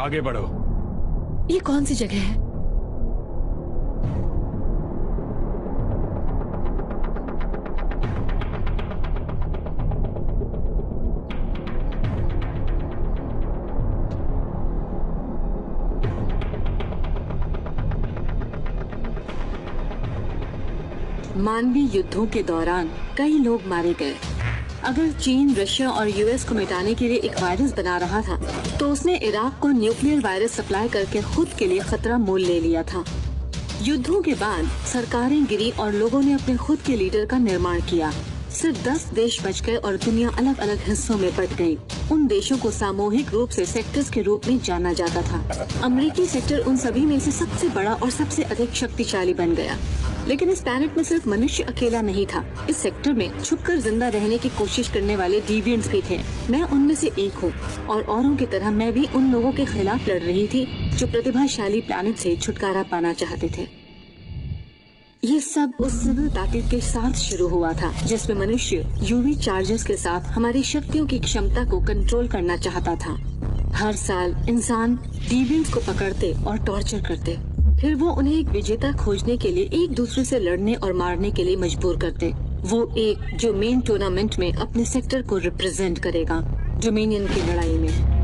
आगे बढ़ो। ये कौन सी जगह है? मानवीय युद्धों के दौरान कई लोग मारे गए। अगर चीन रशिया और यूएस को मिटाने के लिए एक वायरस बना रहा था, तो उसने इराक को न्यूक्लियर वायरस सप्लाई करके खुद के लिए खतरा मोल ले लिया था। युद्धों के बाद सरकारें गिरी और लोगों ने अपने खुद के लीडर का निर्माण किया। सिर्फ 10 देश बच गए और दुनिया अलग अलग हिस्सों में बट गई। उन देशों को सामूहिक रूप से सेक्टर्स के रूप में जाना जाता था। अमेरिकी सेक्टर उन सभी में से सबसे बड़ा और सबसे अधिक शक्तिशाली बन गया। लेकिन इस प्लैनेट में सिर्फ मनुष्य अकेला नहीं था। इस सेक्टर में छुपकर जिंदा रहने की कोशिश करने वाले डिविएंट्स भी थे। मैं उनमें से एक हूँ और औरों की तरह मैं भी उन लोगों के खिलाफ लड़ रही थी जो प्रतिभाशाली प्लैनेट से छुटकारा पाना चाहते थे। ये सब उस सिविल ताकत के साथ शुरू हुआ था जिसमें मनुष्य यूवी चार्जेस के साथ हमारी शक्तियों की क्षमता को कंट्रोल करना चाहता था। हर साल इंसान डिविएंट्स को पकड़ते और टॉर्चर करते, फिर वो उन्हें एक विजेता खोजने के लिए एक दूसरे से लड़ने और मारने के लिए मजबूर करते। वो एक जो मेन टूर्नामेंट में अपने सेक्टर को रिप्रेजेंट करेगा, डोमिनियन की लड़ाई में।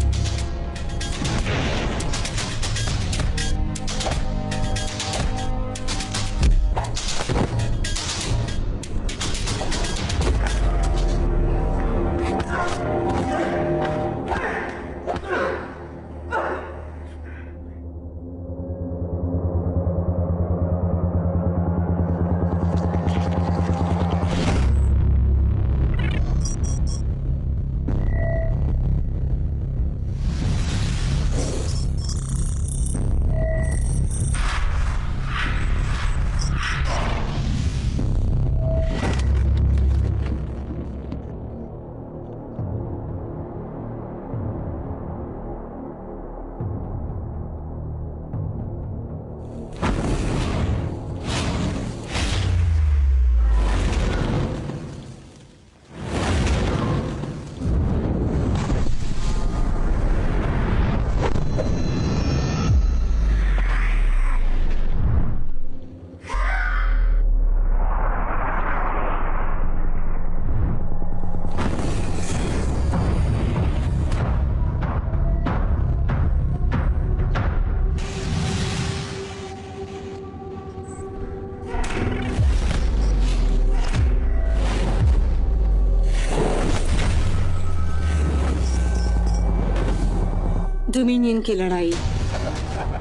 डोमिनियन की लड़ाई।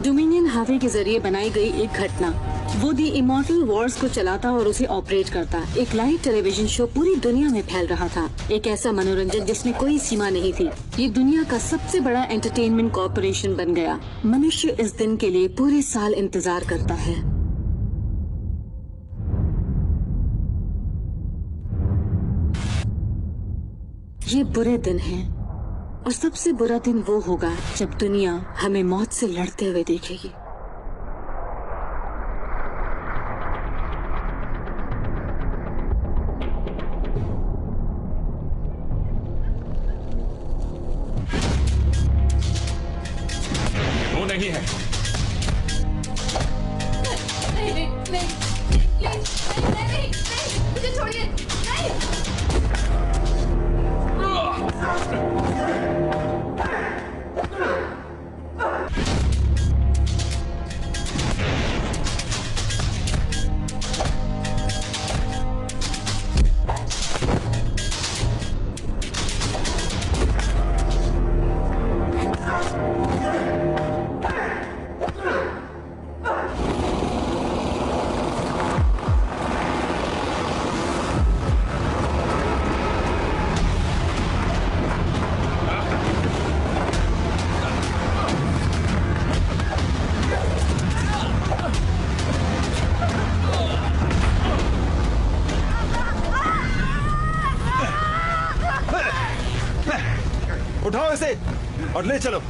डोमिनियन हावे के जरिए बनाई गई एक घटना। वो दी इमॉर्टल वॉर्स को चलाता और उसे ऑपरेट करता। एक लाइव टेलीविजन शो पूरी दुनिया में फैल रहा था। एक ऐसा मनोरंजन जिसमें कोई सीमा नहीं थी। ये दुनिया का सबसे बड़ा एंटरटेनमेंट कॉर्पोरेशन बन गया। मनुष्य इस दिन के लिए पूरे साल इंतजार करता है। ये बुरे दिन हैं और सबसे बुरा दिन वो होगा जब दुनिया हमें मौत से लड़ते हुए देखेगी। वो नहीं है। नहीं, प्लीज, नहीं, मुझे छोड़िए, नहीं। उठाओ इसे और ले चलो।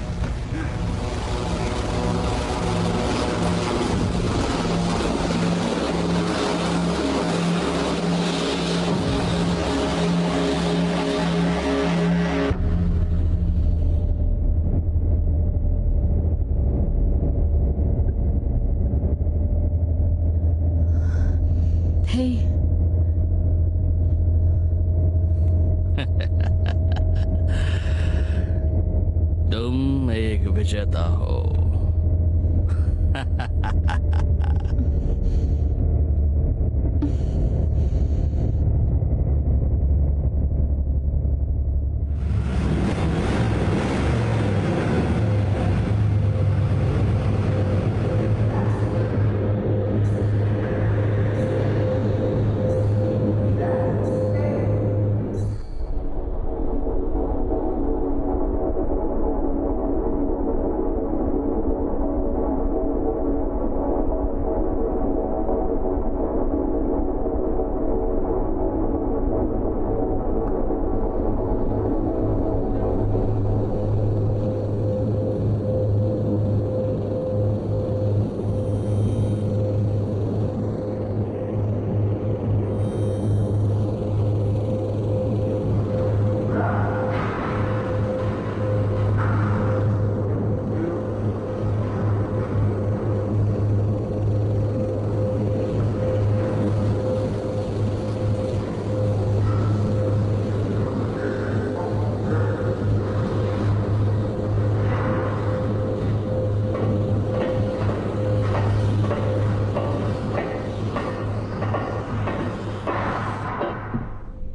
हे तुम एक विजेता हो।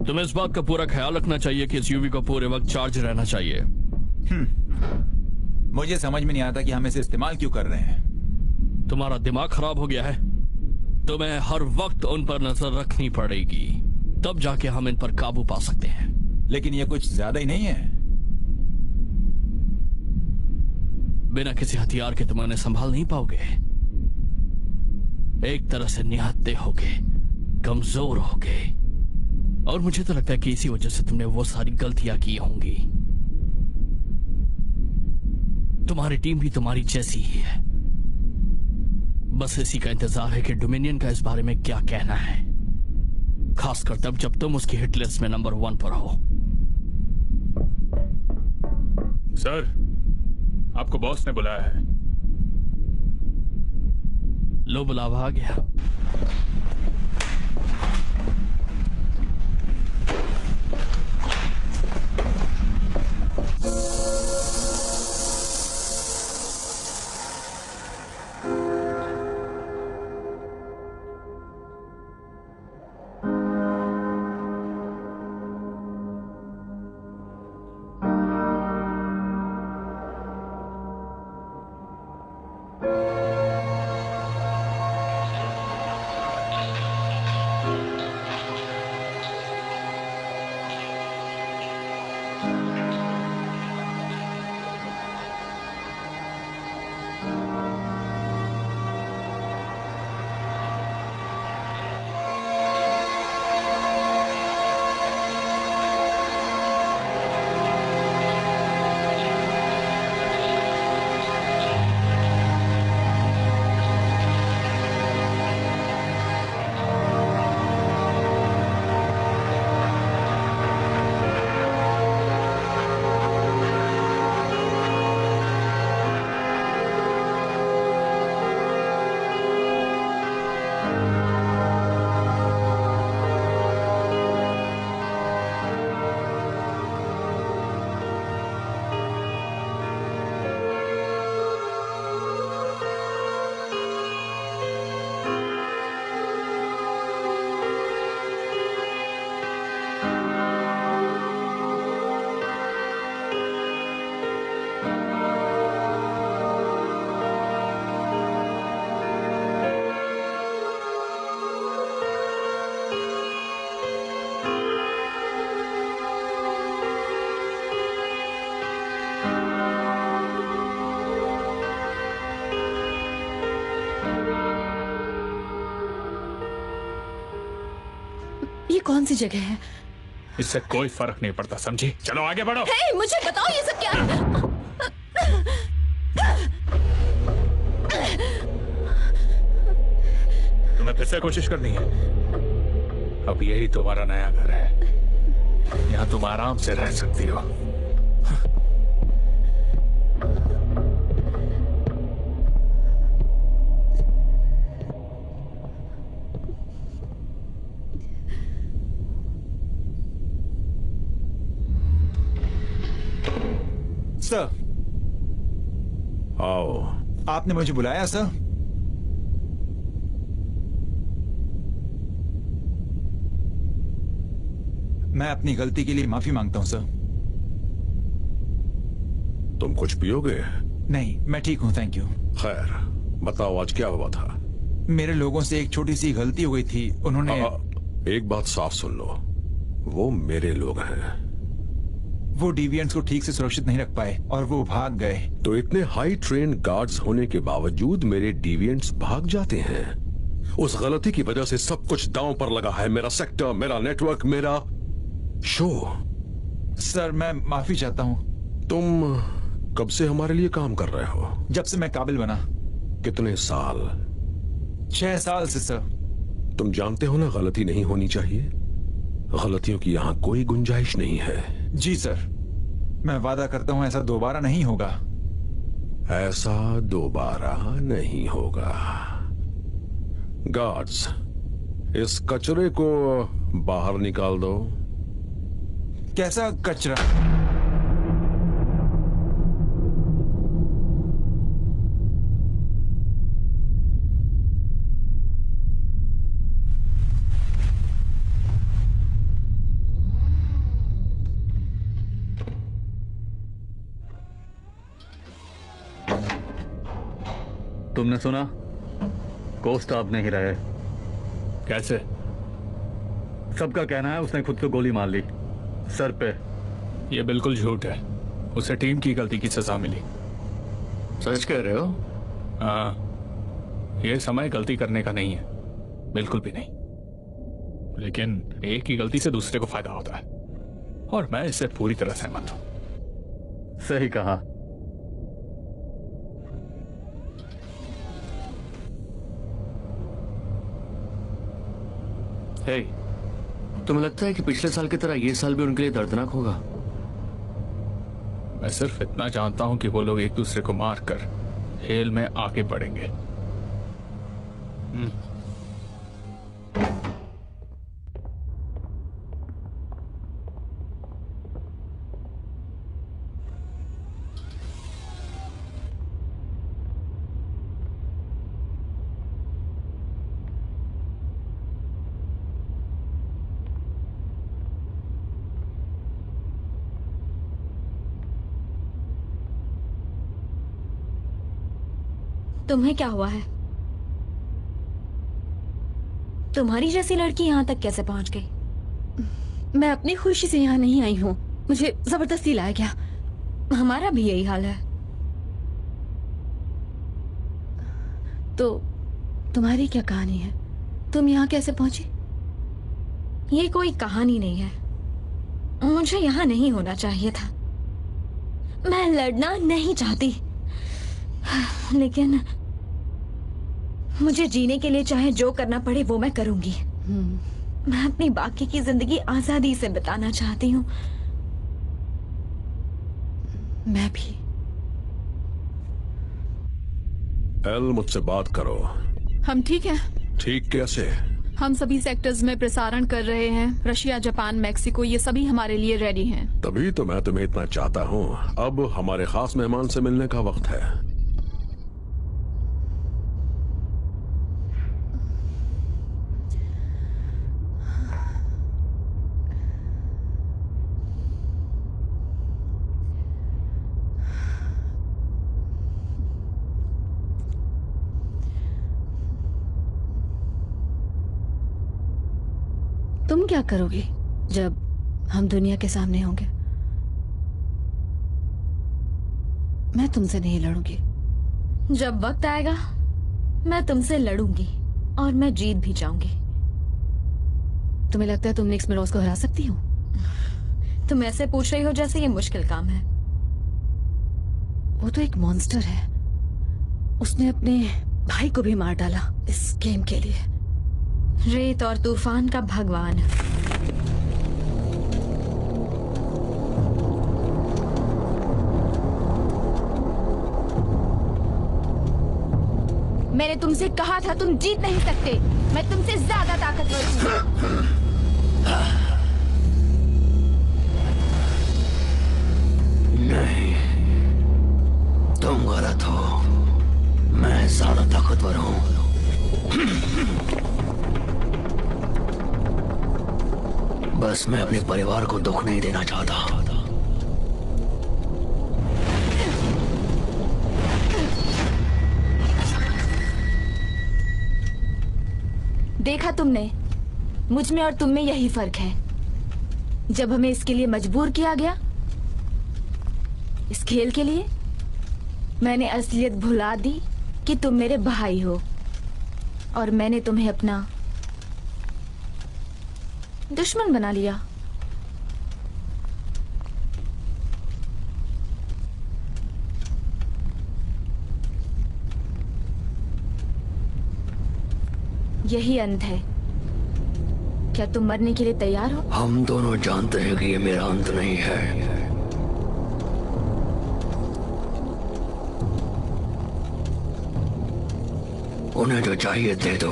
तुम्हें इस बात का पूरा ख्याल रखना चाहिए कि इस यूवी को पूरे वक्त चार्ज रहना चाहिए। मुझे समझ में नहीं आता कि हम इसे इस्तेमाल क्यों कर रहे हैं। तुम्हारा दिमाग खराब हो गया है। तुम्हें हर वक्त उन पर नजर रखनी पड़ेगी, तब जाके हम इन पर काबू पा सकते हैं। लेकिन ये कुछ ज्यादा ही नहीं है। बिना किसी हथियार के तुम उन्हें संभाल नहीं पाओगे। एक तरह से निहत्थे होगे, कमजोर होगे, और मुझे तो लगता है कि इसी वजह से तुमने वो सारी गलतियां की होंगी। तुम्हारी टीम भी तुम्हारी जैसी ही है। बस इसी का इंतजार है कि डोमिनियन का इस बारे में क्या कहना है, खासकर तब जब तुम उसकी हिट लिस्ट में नंबर 1 पर हो। सर, आपको बॉस ने बुलाया है। लो, बुलावा आ गया। ये कौन सी जगह है? इससे कोई फर्क नहीं पड़ता, समझी? चलो आगे बढ़ो। हे, मुझे बताओ ये सब क्या? तुम्हें फिर से कोशिश करनी है? अब यही तुम्हारा नया घर है, यहाँ तुम आराम से रह सकती हो। सर, आओ। आपने मुझे बुलाया सर? मैं अपनी गलती के लिए माफी मांगता हूं सर। तुम कुछ पियोगे? नहीं, मैं ठीक हूं, थैंक यू। खैर, बताओ आज क्या हुआ था? मेरे लोगों से एक छोटी सी गलती हो गई थी। उन्होंने एक बात साफ सुन लो, वो मेरे लोग हैं। वो डिविएंट्स को ठीक से सुरक्षित नहीं रख पाए और वो भाग गए। तो इतने हाई ट्रेन गार्ड्स होने के बावजूद मेरे डिविएंट्स भाग जाते हैं। उस गलती की वजह से सब कुछ दांव पर लगा है। मेरा सेक्टर, मेरा नेटवर्क, मेरा शो। सर, मैं माफी चाहता हूं। तुम कब से हमारे लिए काम कर रहे हो? जब से मैं काबिल बना। कितने साल? 6 साल से सर। तुम जानते हो ना, गलती नहीं होनी चाहिए। गलतियों की यहाँ कोई गुंजाइश नहीं है। जी सर, मैं वादा करता हूं ऐसा दोबारा नहीं होगा। ऐसा दोबारा नहीं होगा। गार्ड्स, इस कचरे को बाहर निकाल दो। कैसा कचरा? तुमने सुना? कोस्ट आप नहीं रहे। कैसे? सबका कहना है उसने खुद को गोली मार ली, सर पे। ये बिल्कुल झूठ है। उसे टीम की गलती की सजा मिली। सच कह रहे हो? हाँ, ये समय गलती करने का नहीं है, बिल्कुल भी नहीं। लेकिन एक की गलती से दूसरे को फायदा होता है, और मैं इससे पूरी तरह सहमत हूं। सही कहा। हे, तुम्हें लगता है कि पिछले साल की तरह ये साल भी उनके लिए दर्दनाक होगा? मैं सिर्फ इतना जानता हूं कि वो लोग एक दूसरे को मारकर खेल में आगे बढ़ेंगे। तुम्हें क्या हुआ है? तुम्हारी जैसी लड़की यहाँ तक कैसे पहुंच गई? मैं अपनी खुशी से यहाँ नहीं आई हूँ, मुझे जबरदस्ती लाया गया। हमारा भी यही हाल है। तो तुम्हारी क्या कहानी है? तुम यहाँ कैसे पहुंची? ये कोई कहानी नहीं है। मुझे यहाँ नहीं होना चाहिए था। मैं लड़ना नहीं चाहती, लेकिन मुझे जीने के लिए चाहे जो करना पड़े वो मैं करूंगी। मैं अपनी बाकी की जिंदगी आजादी से बिताना चाहती हूँ। मैं भी। एल, मुझसे बात करो। हम ठीक हैं। ठीक कैसे? हम सभी सेक्टर्स में प्रसारण कर रहे हैं। रशिया, जापान, मैक्सिको, ये सभी हमारे लिए रेडी हैं। तभी तो मैं तुम्हें इतना चाहता हूँ। अब हमारे खास मेहमान से मिलने का वक्त है। तुम क्या करोगी जब हम दुनिया के सामने होंगे? मैं तुमसे नहीं लड़ूंगी। जब वक्त आएगा मैं तुमसे लड़ूंगी और मैं जीत भी जाऊंगी। तुम्हें लगता है तुम निक्स मेरोज को हरा सकती हो? तुम ऐसे पूछ रही हो जैसे ये मुश्किल काम है। वो तो एक मॉन्स्टर है। उसने अपने भाई को भी मार डाला इस गेम के लिए। रेत और तूफान का भगवान। मैंने तुमसे कहा था तुम जीत नहीं सकते। मैं तुमसे ज्यादा ताकतवर हूँ। नहीं, तुम गलत हो, मैं ज्यादा ताकतवर हूं। बस मैं अपने परिवार को दुख नहीं देना चाहता। देखा तुमने, मुझ में और तुम में यही फर्क है। जब हमें इसके लिए मजबूर किया गया, इस खेल के लिए, मैंने असलियत भुला दी कि तुम मेरे भाई हो, और मैंने तुम्हें अपना दुश्मन बना लिया। यही अंत है। क्या तुम मरने के लिए तैयार हो? हम दोनों जानते हैं कि ये मेरा अंत नहीं है। उन्हें जो चाहिए दे दो।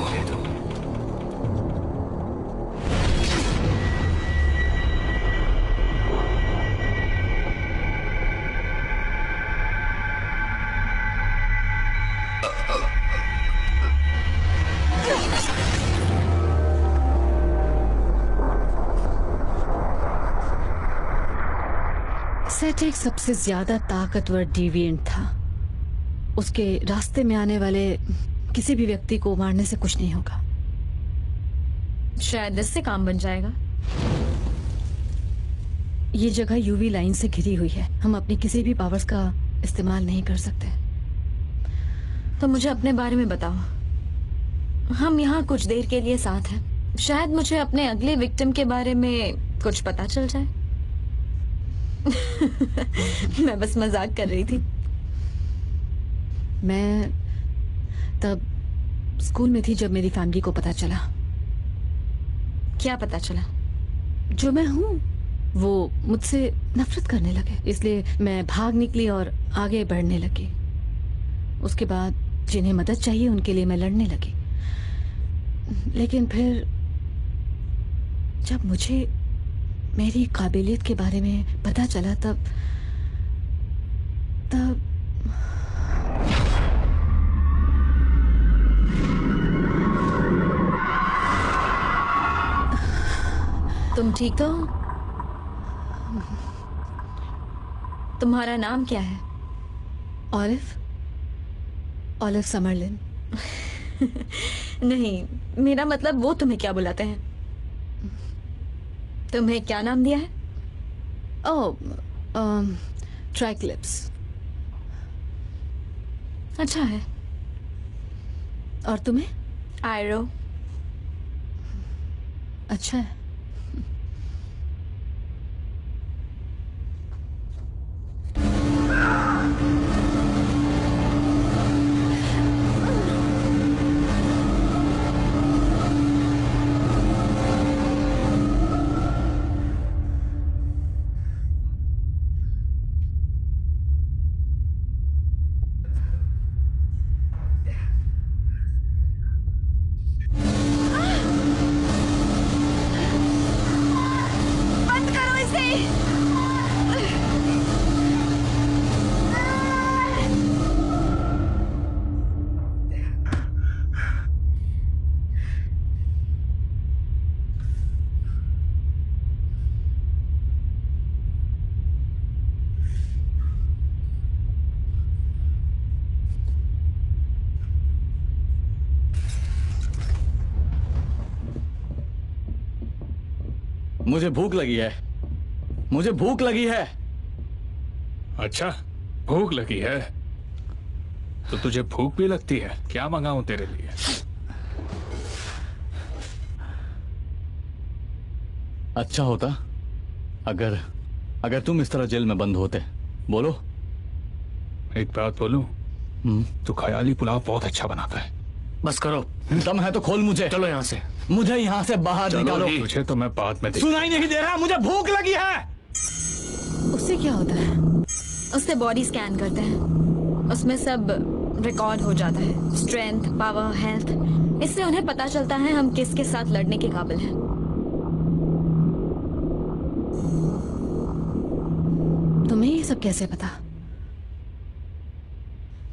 सेट एक सबसे ज्यादा ताकतवर डिविएंट था। उसके रास्ते में आने वाले किसी भी व्यक्ति को मारने से कुछ नहीं होगा। शायद इससे काम बन जाएगा। ये जगह यूवी लाइन से घिरी हुई है। हम अपनी किसी भी पावर्स का इस्तेमाल नहीं कर सकते। तो मुझे अपने बारे में बताओ। हम यहाँ कुछ देर के लिए साथ हैं। शायद मुझे अपने अगले विक्टिम के बारे में कुछ पता चल जाए। मैं बस मजाक कर रही थी। मैं तब स्कूल में थी जब मेरी फैमिली को पता चला। क्या पता चला? जो मैं हूँ वो मुझसे नफरत करने लगे। इसलिए मैं भाग निकली और आगे बढ़ने लगी। उसके बाद जिन्हें मदद चाहिए उनके लिए मैं लड़ने लगी। लेकिन फिर जब मुझे मेरी काबिलियत के बारे में पता चला तब तुम ठीक तो? तुम्हारा नाम क्या है? ऑलिव समरलिन। नहीं, मेरा मतलब वो तुम्हें क्या बुलाते हैं? तुम्हें क्या नाम दिया है? ओह, ट्राइक्लिप्स। अच्छा है। और तुम्हें? आयरो। अच्छा है। मुझे भूख लगी है। मुझे भूख लगी है। अच्छा, भूख लगी है तो तुझे भूख भी लगती है? क्या मंगाऊं तेरे लिए? अच्छा होता अगर तुम इस तरह जेल में बंद होते। बोलो। एक बात बोलूं? तू ख्याली पुलाव बहुत अच्छा बनाता है। बस करो। दम है तो खोल मुझे। चलो यहाँ से। मुझे यहाँ से बाहर निकालो। तुझे तो मैं बाद में सुनाई नहीं दे रहा? मुझे भूख लगी है। उससे क्या होता है? उससे बॉडी स्कैन करते हैं। उसमें सब रिकॉर्ड हो जाता है। Strength, power, health. इससे उन्हें पता चलता है हम किसके साथ लड़ने के काबिल हैं। तुम्हें ये सब कैसे पता?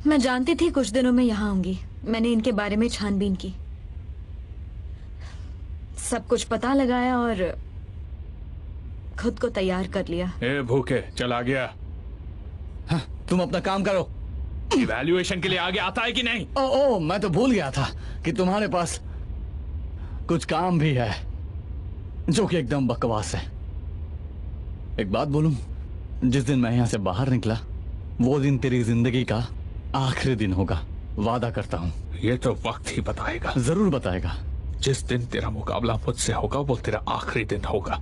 मैं जानती थी कुछ दिनों में यहाँ आऊंगी। मैंने इनके बारे में छानबीन की, सब कुछ पता लगाया और खुद को तैयार कर लिया। ए भूखे, चला गया। हाँ, तुम अपना काम करो। इवैल्यूएशन के लिए आगे आता है कि नहीं? ओ, मैं तो भूल गया था कि तुम्हारे पास कुछ काम भी है जो कि एकदम बकवास है। एक बात बोलूं, जिस दिन मैं यहां से बाहर निकला वो दिन तेरी जिंदगी का आखिरी दिन होगा, वादा करता हूं। ये तो वक्त ही बताएगा। जरूर बताएगा। जिस दिन तेरा मुकाबला मुझसे होगा वो तेरा आखिरी दिन होगा।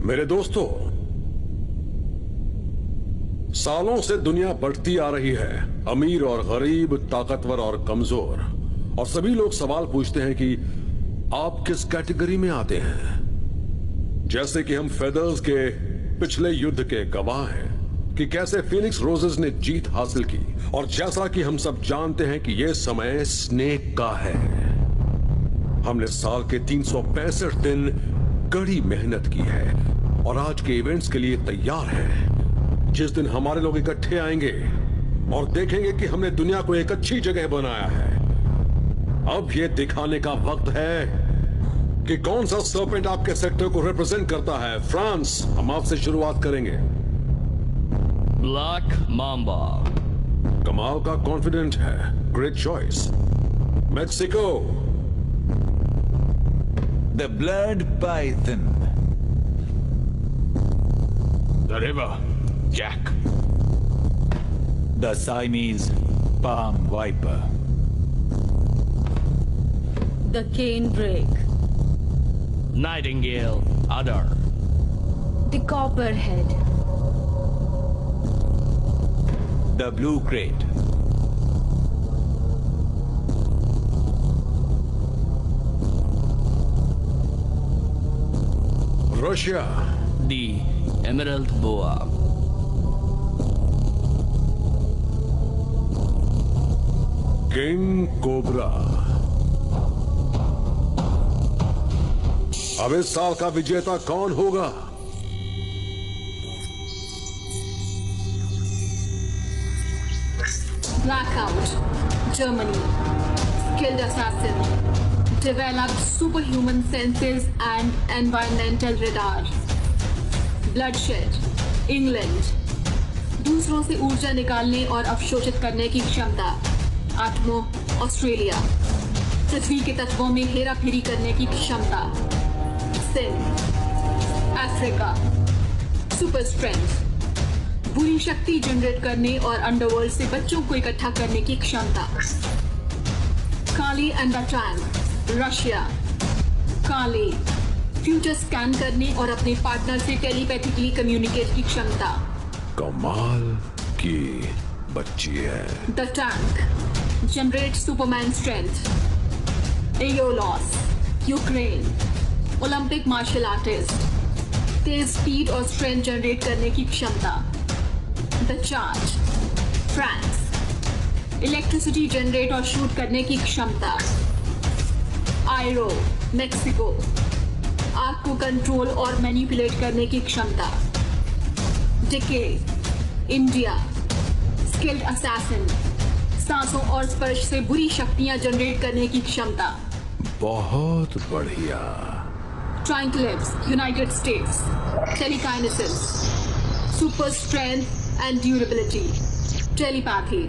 मेरे दोस्तों, सालों से दुनिया बढ़ती आ रही है, अमीर और गरीब, ताकतवर और कमजोर, और सभी लोग सवाल पूछते हैं कि आप किस कैटेगरी में आते हैं। जैसे कि हम फेदर्स के पिछले युद्ध के गवाह हैं कि कैसे फीनिक्स रोजेस ने जीत हासिल की, और जैसा कि हम सब जानते हैं कि यह समय स्नेक का है। हमने साल के 365 दिन कड़ी मेहनत की है और आज के इवेंट्स के लिए तैयार है, जिस दिन हमारे लोग इकट्ठे आएंगे और देखेंगे कि हमने दुनिया को एक अच्छी जगह बनाया है। अब यह दिखाने का वक्त है कि कौन सा सर्पेंट आपके सेक्टर को रिप्रेजेंट करता है। फ्रांस, हम आपसे शुरुआत करेंगे। Black Mamba. कमाल का कॉन्फिडेंट है, great choice. Mexico. The Blood Python. The river, Jack. The Siamese Palm Viper. The cane break. Nightingale other. The copperhead. The Blue Crate. Russia. The emerald boa. King cobra. अब इस साल का विजेता कौन होगा? Blackout, Germany. Skilled assassin. Developed superhuman senses and environmental radar. Bloodshed, England. दूसरों से ऊर्जा निकालने और अवशोषित करने की क्षमता। आटमो, ऑस्ट्रेलिया। पृथ्वी के तत्वों में हेरा फेरी करने की क्षमता। सिन, अफ्रीका। सुपर स्ट्रेंथ, बुरी शक्ति जनरेट करने और अंडरवर्ल्ड से बच्चों को इकट्ठा करने की क्षमता। Kali and the tank, Russia. Kali, future scan करने और अपने पार्टनर से टेलीपैथिकली कम्युनिकेट की क्षमता। कमाल की बच्ची है। The tank, generate superman strength. Aeolus, Ukraine. Olympic martial artist, तेज स्पीड और स्ट्रेंथ जनरेट करने की क्षमता। The charge, France. Electricity generate और शूट करने की क्षमता। आयरो, मेक्सिको। आग को कंट्रोल और मैनिपुलेट करने की क्षमता। Decay, India. स्किल्ड असैसिन, सांसों और स्पर्श से बुरी शक्तियां जनरेट करने की क्षमता। बहुत बढ़िया। ट्राइंक्लिप्स, United States. Telekinesis, super strength and durability. Telepathy,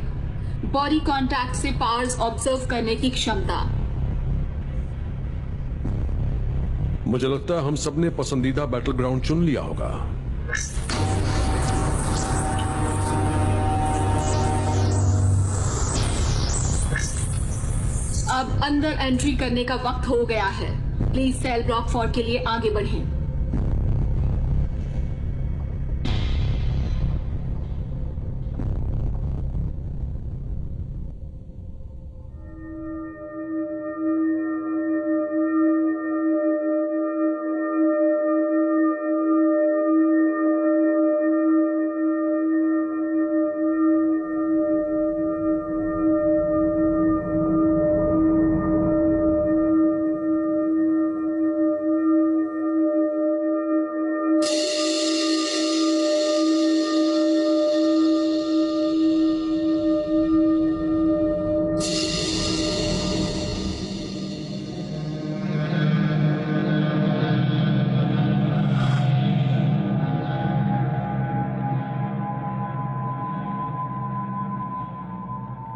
body contact से पावर्स ऑब्जर्व करने की क्षमता। मुझे लगता है हम सबने पसंदीदा बैटल ग्राउंड चुन लिया होगा। अब अंदर एंट्री करने का वक्त हो गया है। प्लीज सेल ब्लॉक 4 के लिए आगे बढ़ें।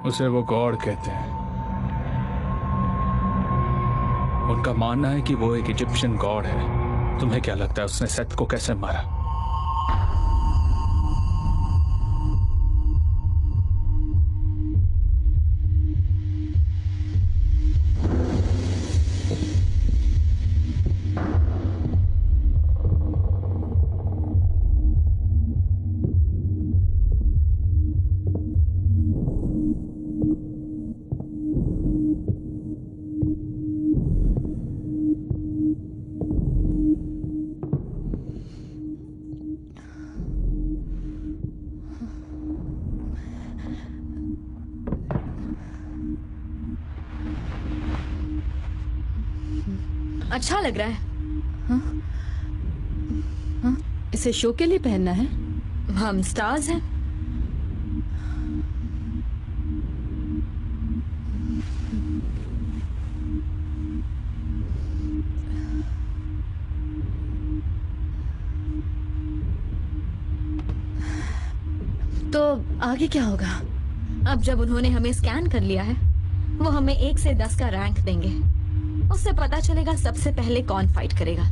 उसे वो गॉड कहते हैं। उनका मानना है कि वो एक इजिप्शियन गॉड है। तुम्हें क्या लगता है उसने सेथ को कैसे मारा? अच्छा लग रहा है। इसे शो के लिए पहनना है? हम स्टार्स हैं। तो आगे क्या होगा? अब जब उन्होंने हमें स्कैन कर लिया है, वो हमें 1 से 10 का रैंक देंगे। उससे पता चलेगा सबसे पहले कौन फाइट करेगा।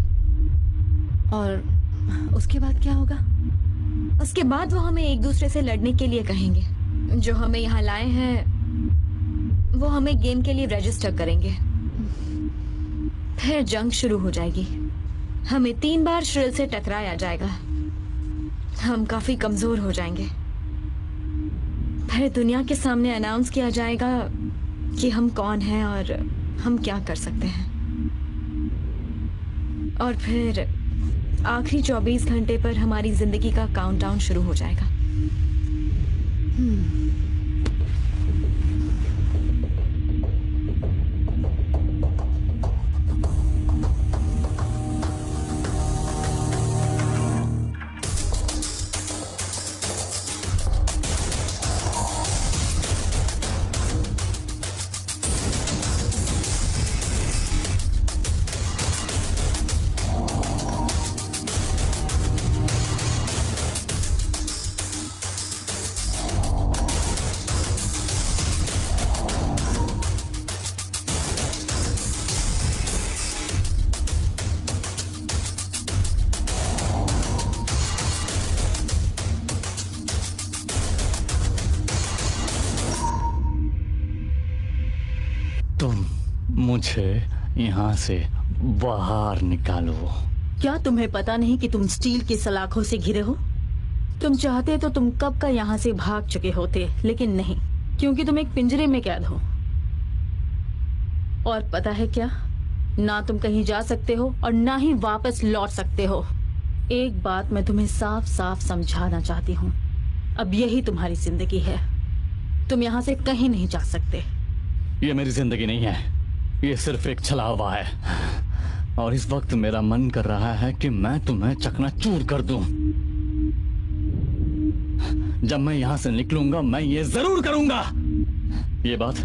और उसके बाद क्या होगा? उसके बाद वो हमें एक दूसरे से लड़ने के लिए कहेंगे। जो हमें यहाँ लाए हैं वो हमें गेम के लिए रजिस्टर करेंगे। फिर जंग शुरू हो जाएगी। हमें 3 बार श्रिल से टकराया जाएगा। हम काफी कमजोर हो जाएंगे। फिर दुनिया के सामने अनाउंस किया जाएगा कि हम कौन हैं और हम क्या कर सकते हैं। और फिर आखिरी 24 घंटे पर हमारी जिंदगी का काउंटडाउन शुरू हो जाएगा। मुझे यहाँ से बाहर निकालो। क्या तुम्हें पता नहीं कि तुम स्टील की सलाखों से घिरे हो? तुम चाहते तो तुम कब का यहाँ से भाग चुके होते, लेकिन नहीं, क्योंकि तुम एक पिंजरे में कैद हो। और पता है क्या, ना तुम कहीं जा सकते हो और ना ही वापस लौट सकते हो। एक बात मैं तुम्हें साफ साफ समझाना चाहती हूँ, अब यही तुम्हारी जिंदगी है। तुम यहाँ से कहीं नहीं जा सकते। ये मेरी जिंदगी नहीं है, ये सिर्फ एक छलावा है। और इस वक्त मेरा मन कर रहा है कि मैं तुम्हें चकनाचूर कर दूं। जब मैं यहां से निकलूंगा मैं ये जरूर करूंगा। ये बात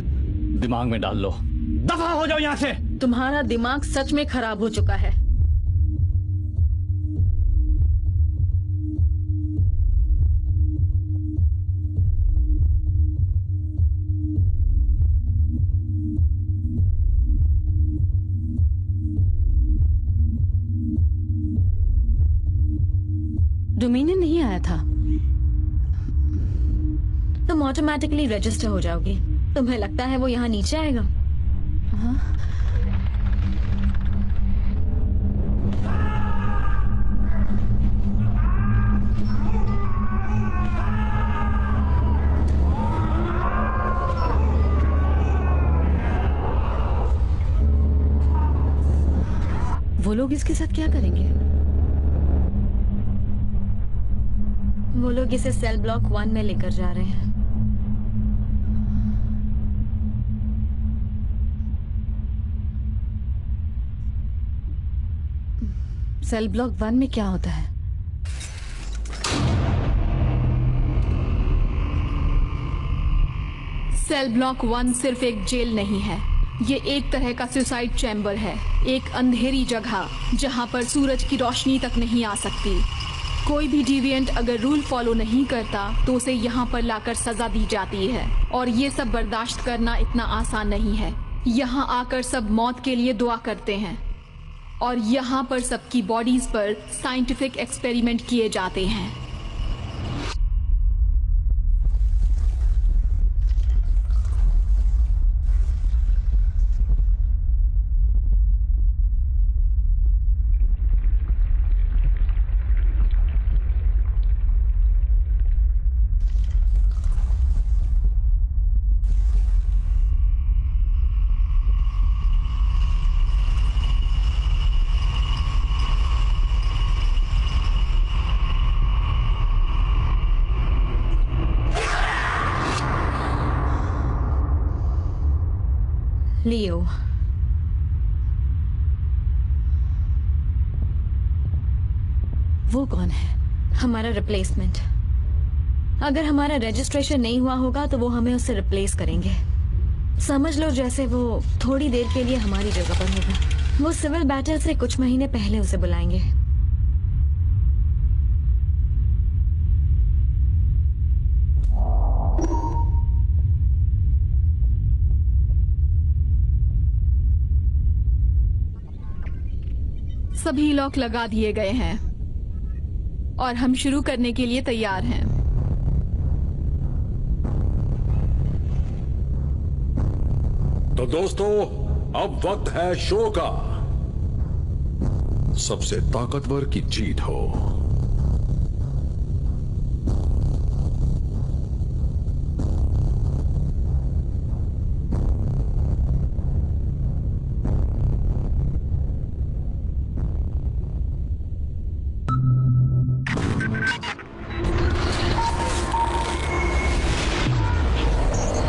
दिमाग में डाल लो। दफा हो जाओ यहां से। तुम्हारा दिमाग सच में खराब हो चुका है। डोमिनियन नहीं आया था। तुम ऑटोमेटिकली रजिस्टर हो जाओगे। तुम्हें लगता है वो यहाँ नीचे आएगा? हाँ? वो लोग इसके साथ क्या करेंगे? वो लोग इसे सेल ब्लॉक 1 में लेकर जा रहे हैं। सेल ब्लॉक 1 में क्या होता है? सेल ब्लॉक 1 सिर्फ एक जेल नहीं है, ये एक तरह का सुसाइड चैम्बर है। एक अंधेरी जगह जहां पर सूरज की रोशनी तक नहीं आ सकती। कोई भी डिविएंट अगर रूल फॉलो नहीं करता तो उसे यहाँ पर लाकर सजा दी जाती है, और ये सब बर्दाश्त करना इतना आसान नहीं है। यहाँ आकर सब मौत के लिए दुआ करते हैं, और यहाँ पर सबकी बॉडीज पर साइंटिफिक एक्सपेरिमेंट किए जाते हैं। लियो, वो कौन है? हमारा रिप्लेसमेंट। अगर हमारा रजिस्ट्रेशन नहीं हुआ होगा तो वो हमें उससे रिप्लेस करेंगे। समझ लो जैसे वो थोड़ी देर के लिए हमारी जगह पर होगा। वो सिविल बैटल से कुछ महीने पहले उसे बुलाएंगे। सभी लॉक लगा दिए गए हैं और हम शुरू करने के लिए तैयार हैं। तो दोस्तों, अब वक्त है शो का। सबसे ताकतवर की जीत हो।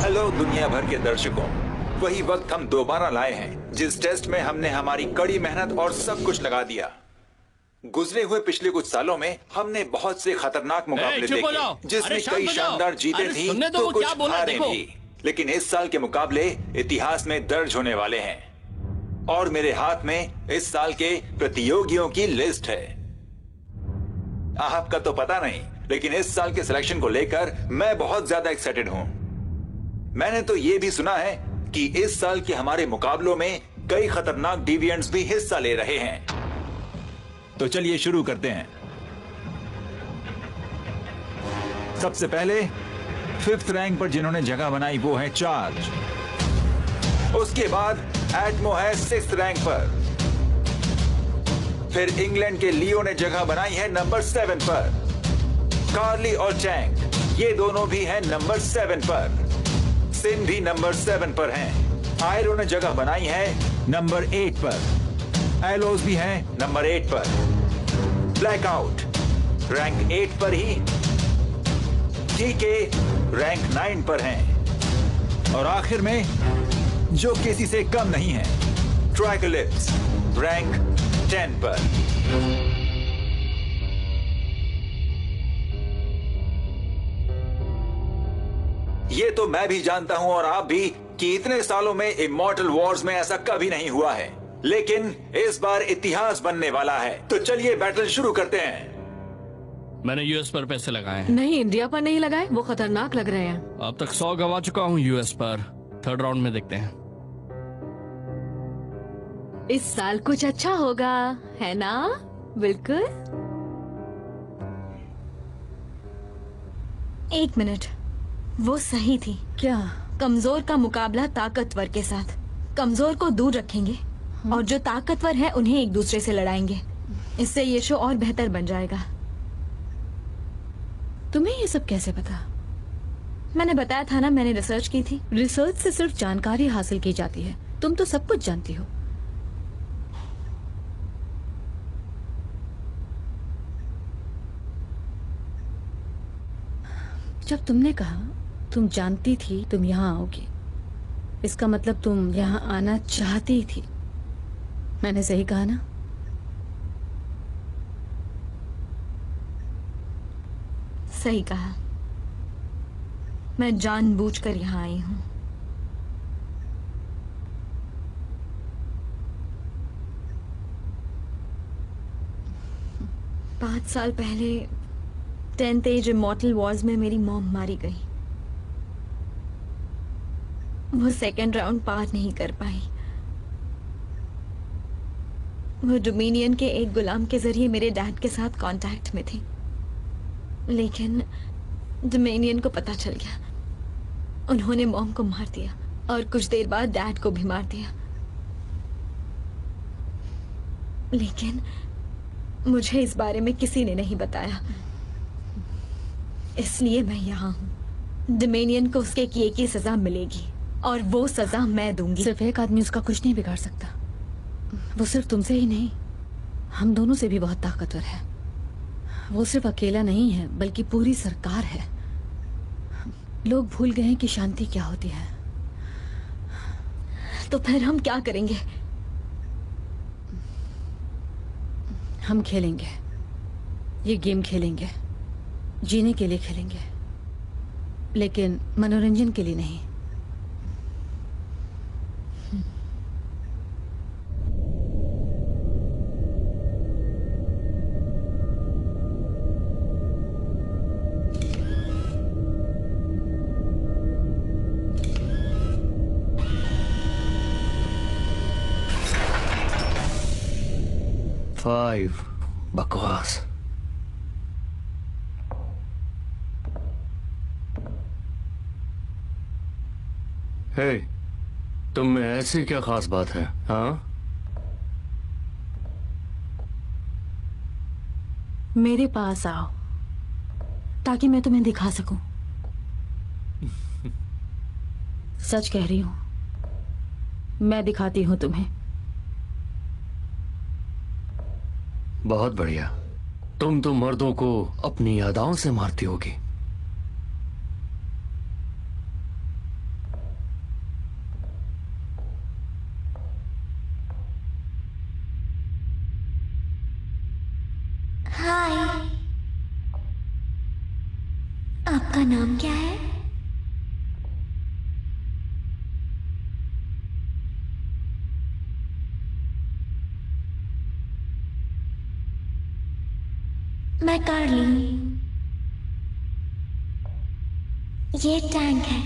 हेलो दुनिया भर के दर्शकों, वही वक्त हम दोबारा लाए हैं जिस टेस्ट में हमने हमारी कड़ी मेहनत और सब कुछ लगा दिया। गुजरे हुए पिछले कुछ सालों में हमने बहुत से खतरनाक मुकाबले देखे जिसमें कई शानदार जीतें थी तो कुछ हारें भी। लेकिन इस साल के मुकाबले इतिहास में दर्ज होने वाले हैं और मेरे हाथ में इस साल के प्रतियोगियों की लिस्ट है। आपका तो पता नहीं, लेकिन इस साल के सिलेक्शन को लेकर मैं बहुत ज्यादा एक्साइटेड हूं। मैंने तो ये भी सुना है कि इस साल के हमारे मुकाबलों में कई खतरनाक डिविएंट्स भी हिस्सा ले रहे हैं। तो चलिए शुरू करते हैं। सबसे पहले 5th रैंक पर जिन्होंने जगह बनाई वो है चार्ज। उसके बाद एटमो है 6th रैंक पर। फिर इंग्लैंड के लियो ने जगह बनाई है नंबर 7 पर। कार्ली और चैंग ये दोनों भी हैं नंबर 7 पर। सिन भी नंबर 7 पर हैं। आयरो ने जगह बनाई है नंबर 8 पर। एलोस भी हैं नंबर 8 पर। ब्लैकआउट रैंक 8 पर ही। TK रैंक 9 पर हैं। और आखिर में जो किसी से कम नहीं है, ट्राइकोलिप्स रैंक 10 पर। ये तो मैं भी जानता हूं और आप भी कि इतने सालों में इमॉर्टल वॉर्स में ऐसा कभी नहीं हुआ है, लेकिन इस बार इतिहास बनने वाला है। तो चलिए बैटल शुरू करते हैं। मैंने यूएस पर पैसे लगाए हैं। नहीं, इंडिया पर नहीं लगाए, वो खतरनाक लग रहे हैं। अब तक 100 गवा चुका हूँ यूएस पर। 3rd राउंड में देखते हैं। इस साल कुछ अच्छा होगा, है ना? बिल्कुल। 1 मिनट, वो सही थी। क्या? कमजोर का मुकाबला ताकतवर के साथ। कमजोर को दूर रखेंगे और जो ताकतवर है उन्हें एक दूसरे से लड़ाएंगे। इससे ये शो और बेहतर बन जाएगा। तुम्हें ये सब कैसे पता? मैंने बताया था ना, मैंने रिसर्च की थी। रिसर्च से सिर्फ जानकारी हासिल की जाती है, तुम तो सब कुछ जानती हो। जब तुमने कहा तुम जानती थी तुम यहाँ आओगी, इसका मतलब तुम यहाँ आना चाहती थी। मैंने सही कहा ना? सही कहा। मैं जानबूझकर यहाँ आई हूँ। 5 साल पहले 10th एज इमॉर्टल वॉर्स में मेरी मॉम मारी गई। वो सेकंड राउंड पार नहीं कर पाई। वो डोमिनियन के एक गुलाम के जरिए मेरे डैड के साथ कांटेक्ट में थी, लेकिन डोमिनियन को पता चल गया। उन्होंने मॉम को मार दिया और कुछ देर बाद डैड को भी मार दिया। लेकिन मुझे इस बारे में किसी ने नहीं बताया, इसलिए मैं यहाँ हूँ। डोमिनियन को उसके किए की सजा मिलेगी और वो सजा मैं दूंगी। सिर्फ एक आदमी उसका कुछ नहीं बिगाड़ सकता। वो सिर्फ तुमसे ही नहीं, हम दोनों से भी बहुत ताकतवर है। वो सिर्फ अकेला नहीं है, बल्कि पूरी सरकार है। लोग भूल गए हैं कि शांति क्या होती है। तो फिर हम क्या करेंगे? हम खेलेंगे, ये गेम खेलेंगे, जीने के लिए खेलेंगे, लेकिन मनोरंजन के लिए नहीं। फाइव बकवास। हे, तुम में ऐसी क्या खास बात है? हाँ, मेरे पास आओ ताकि मैं तुम्हें दिखा सकूं। सच कह रही हूं, मैं दिखाती हूं तुम्हें। बहुत बढ़िया। तुम तो मर्दों को अपनी यादाओं से मारती होगी। हाय, आपका नाम क्या है? मैं कार्ली। ये टैंक है।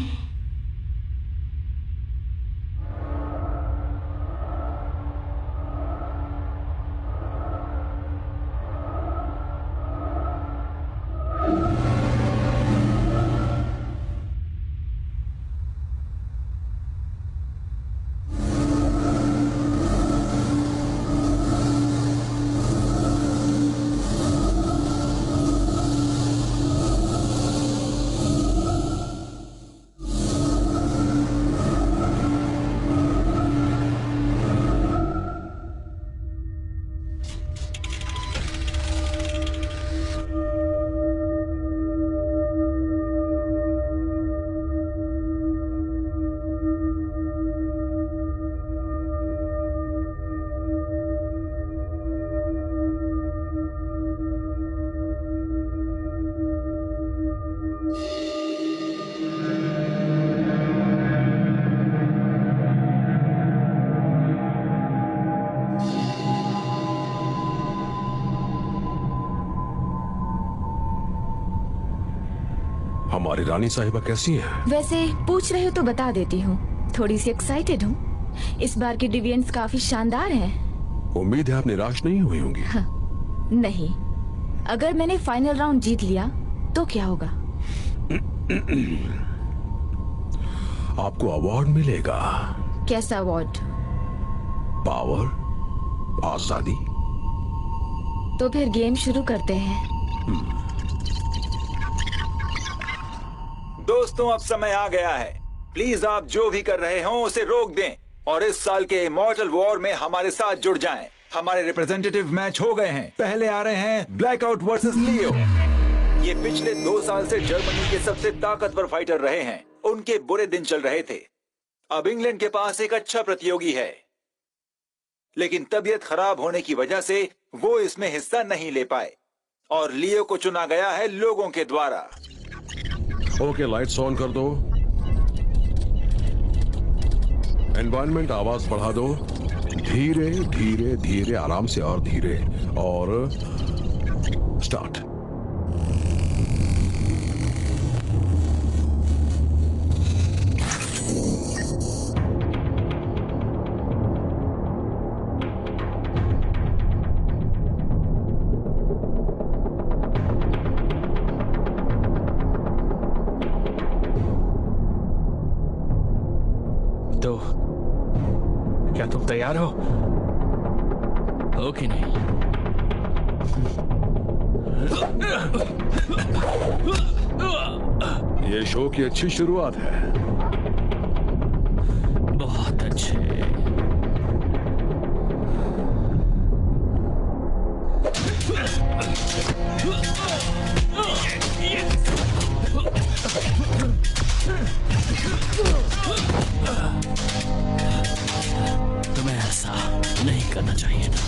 हमारी रानी साहिबा कैसी है? वैसे पूछ रहे हो तो बता देती हूँ, थोड़ी सी एक्साइटेड हूँ। इस बार के डिविडेंड्स काफी शानदार हैं। उम्मीद है आप निराश नहीं हुई होंगी। हाँ, नहीं, अगर मैंने फाइनल राउंड जीत लिया तो क्या होगा? आपको अवार्ड मिलेगा। कैसा अवार्ड? पावर, आजादी। तो फिर गेम शुरू करते हैं। दोस्तों, अब समय आ गया है। प्लीज आप जो भी कर रहे हो उसे रोक दें और इस साल के इमॉर्टल वॉर में हमारे साथ जुड़ जाएं। हमारे रिप्रेजेंटेटिव मैच हो गए हैं। पहले आ रहे हैं ब्लैकआउट वर्सेस लियो। ये पिछले 2 साल से जर्मनी के सबसे ताकतवर फाइटर रहे हैं। उनके बुरे दिन चल रहे थे। अब इंग्लैंड के पास एक अच्छा प्रतियोगी है, लेकिन तबीयत खराब होने की वजह से वो इसमें हिस्सा नहीं ले पाए और लियो को चुना गया है लोगों के द्वारा। ओके, लाइट्स ऑन कर दो। एनवायरनमेंट आवाज बढ़ा दो। धीरे धीरे धीरे, आराम से और धीरे। और स्टार्ट। तो क्या तुम तैयार हो? हो कि नहीं? ये शो की अच्छी शुरुआत है। बहुत अच्छे। तुम्हें ऐसा नहीं करना चाहिए था।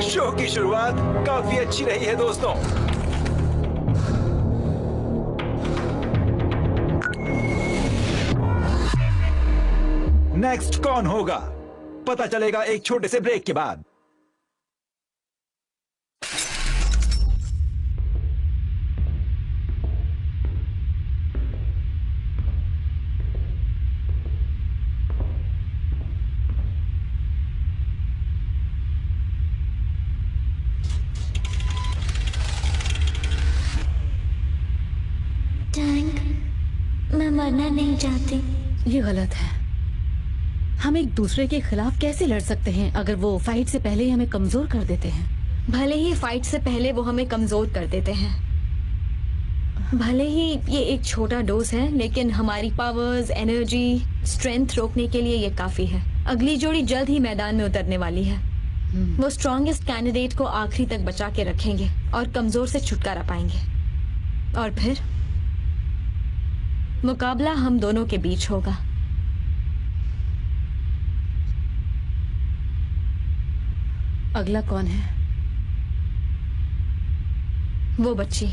शो की शुरुआत काफी अच्छी रही है दोस्तों। नेक्स्ट कौन होगा पता चलेगा एक छोटे से ब्रेक के बाद। टैंक, मैं मरना नहीं चाहती। ये गलत है। हम एक दूसरे के खिलाफ कैसे लड़ सकते हैं अगर वो फाइट से पहले ही हमें कमजोर कर देते हैं? भले ही फाइट से पहले वो हमें कमजोर कर देते हैं, भले ही ये एक छोटा डोज है, लेकिन हमारी पावर्स, एनर्जी, स्ट्रेंथ रोकने के लिए ये काफी है। अगली जोड़ी जल्द ही मैदान में उतरने वाली है। वो स्ट्रॉन्गेस्ट कैंडिडेट को आखिरी तक बचा के रखेंगे और कमजोर से छुटकारा पाएंगे, और फिर मुकाबला हम दोनों के बीच होगा। अगला कौन है? वो बच्ची।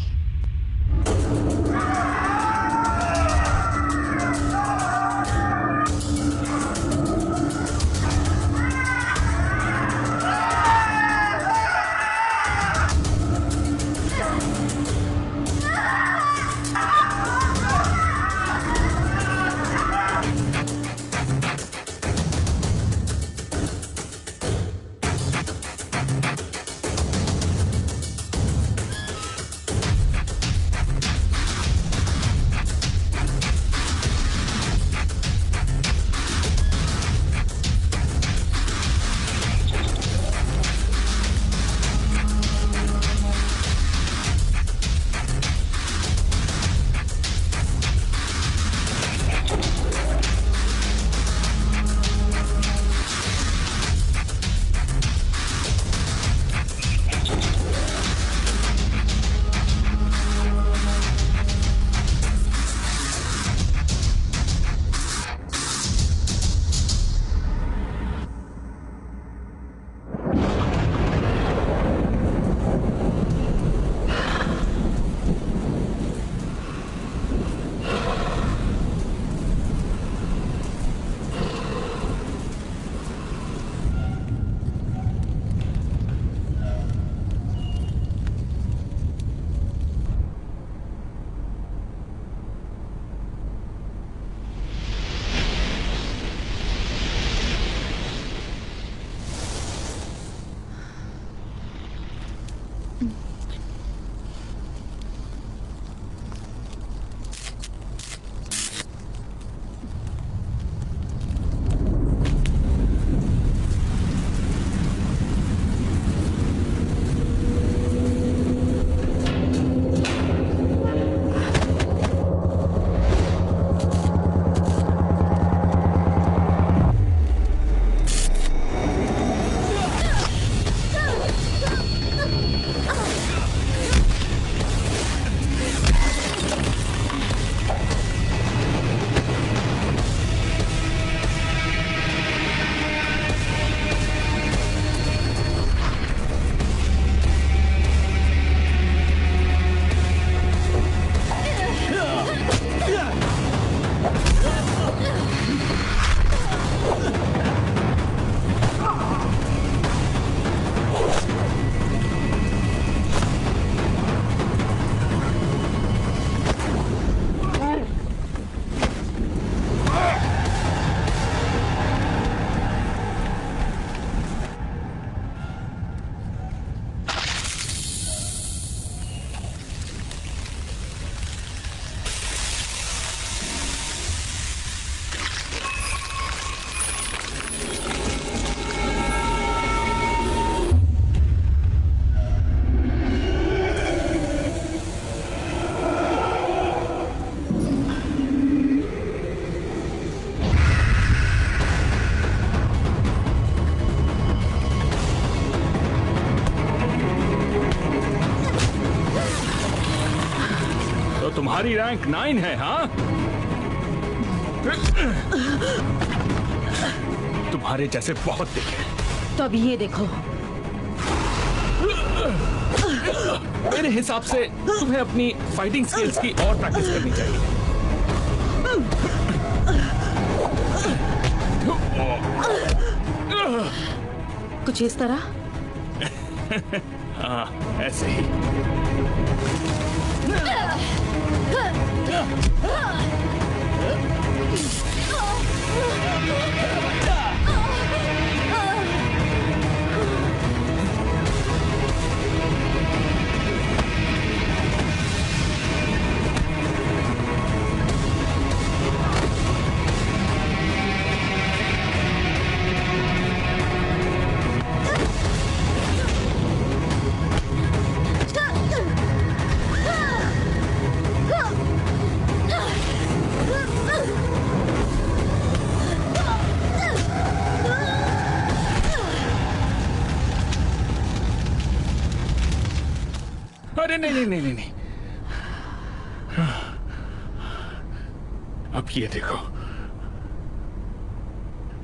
तुम्हारी रैंक 9 है, हाँ? तुम्हारे जैसे बहुत देखे। तो अब ये देखो। मेरे हिसाब से तुम्हें अपनी फाइटिंग स्किल्स की और प्रैक्टिस करनी चाहिए। कुछ इस तरह। हाँ, ऐसे ही। अरे नहीं नहीं नहीं नहीं, अब ये देखो।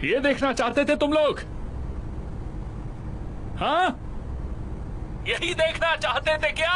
ये देखना चाहते थे तुम लोग? हाँ, यही देखना चाहते थे क्या?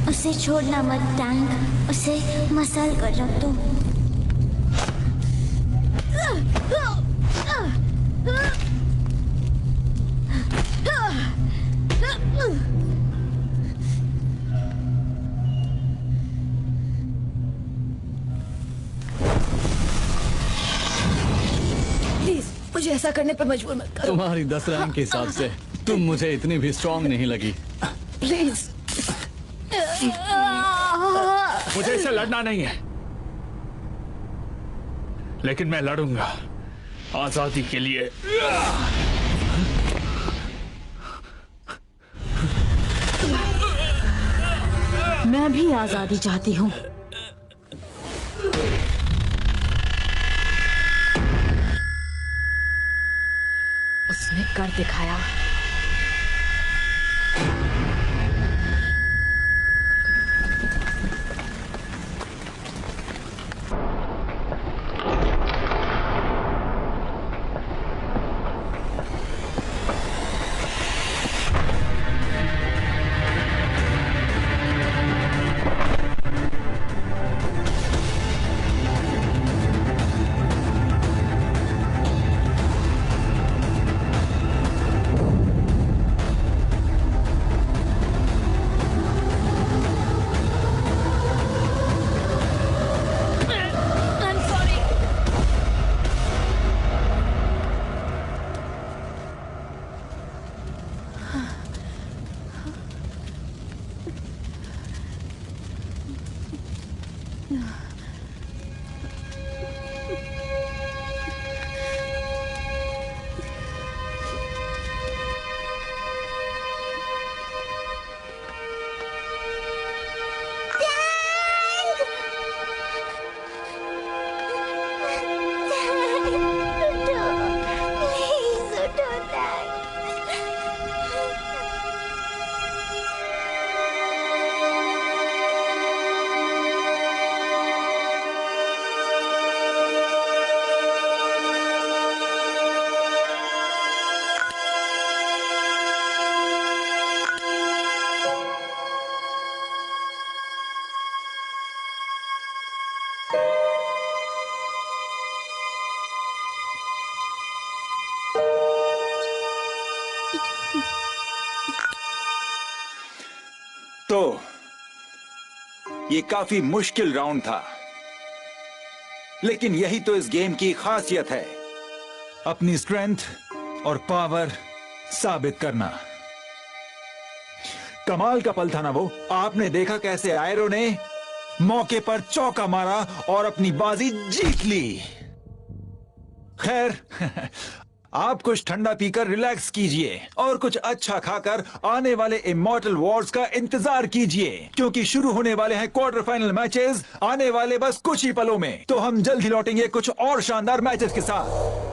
उसे छोड़ना मत टैंक, उसे मसल कर रख दो। प्लीज मुझे ऐसा करने पर मजबूर मत करो। तुम्हारी 10 रैंक के हिसाब से तुम मुझे इतनी भी स्ट्रांग नहीं लगी। प्लीज। मुझे इससे लड़ना नहीं है, लेकिन मैं लड़ूंगा आजादी के लिए। मैं भी आजादी चाहती हूँ। उसने कर दिखाया। तो ये काफी मुश्किल राउंड था, लेकिन यही तो इस गेम की खासियत है। अपनी स्ट्रेंथ और पावर साबित करना। कमाल का पल था ना वो। आपने देखा कैसे आयरो ने मौके पर चौका मारा और अपनी बाजी जीत ली। खैर आप कुछ ठंडा पीकर रिलैक्स कीजिए और कुछ अच्छा खाकर आने वाले इमॉर्टल वॉर्स का इंतजार कीजिए, क्योंकि शुरू होने वाले हैं क्वार्टर फाइनल मैचेस आने वाले बस कुछ ही पलों में। तो हम जल्द ही लौटेंगे कुछ और शानदार मैचेस के साथ।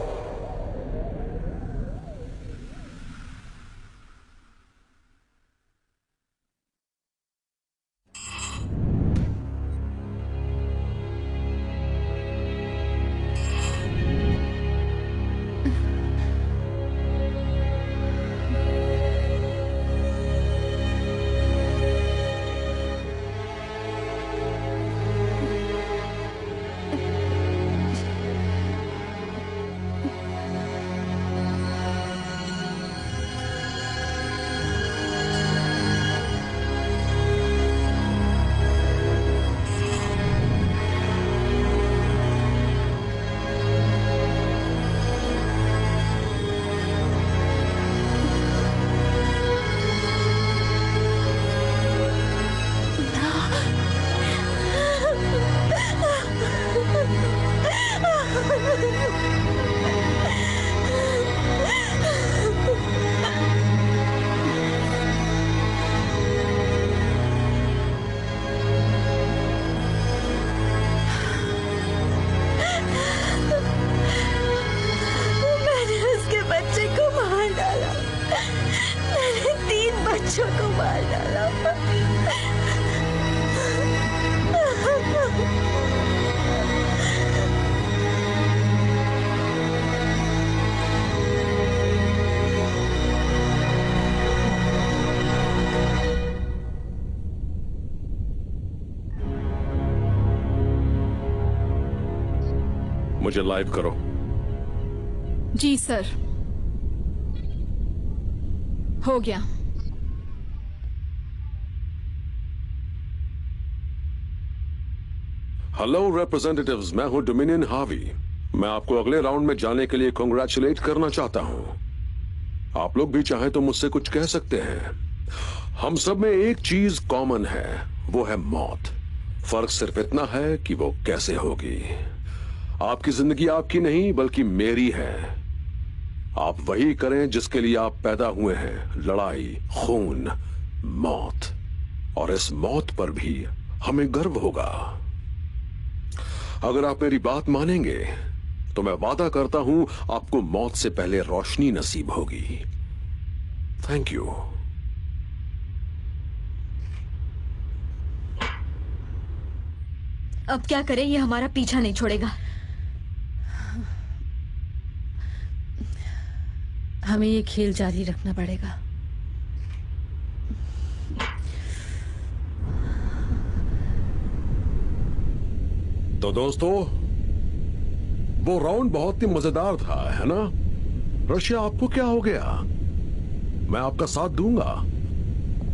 मुझे लाइव करो। जी सर, हो गया। हेलो रिप्रेजेंटेटिव्स, मैं हूं डोमिनियन हावी। मैं आपको अगले राउंड में जाने के लिए कांग्रेचुलेट करना चाहता हूं। आप लोग भी चाहें तो मुझसे कुछ कह सकते हैं। हम सब में एक चीज कॉमन है, वो है मौत। फर्क सिर्फ इतना है कि वो कैसे होगी। आपकी जिंदगी आपकी नहीं बल्कि मेरी है। आप वही करें जिसके लिए आप पैदा हुए हैं, लड़ाई, खून, मौत। और इस मौत पर भी हमें गर्व होगा। अगर आप मेरी बात मानेंगे तो मैं वादा करता हूं आपको मौत से पहले रोशनी नसीब होगी। Thank you. अब क्या करें, ये हमारा पीछा नहीं छोड़ेगा। हमें ये खेल जारी रखना पड़ेगा। तो दोस्तों, वो राउंड बहुत ही मजेदार था, है ना? रशिया, आपको क्या हो गया? मैं आपका साथ दूंगा।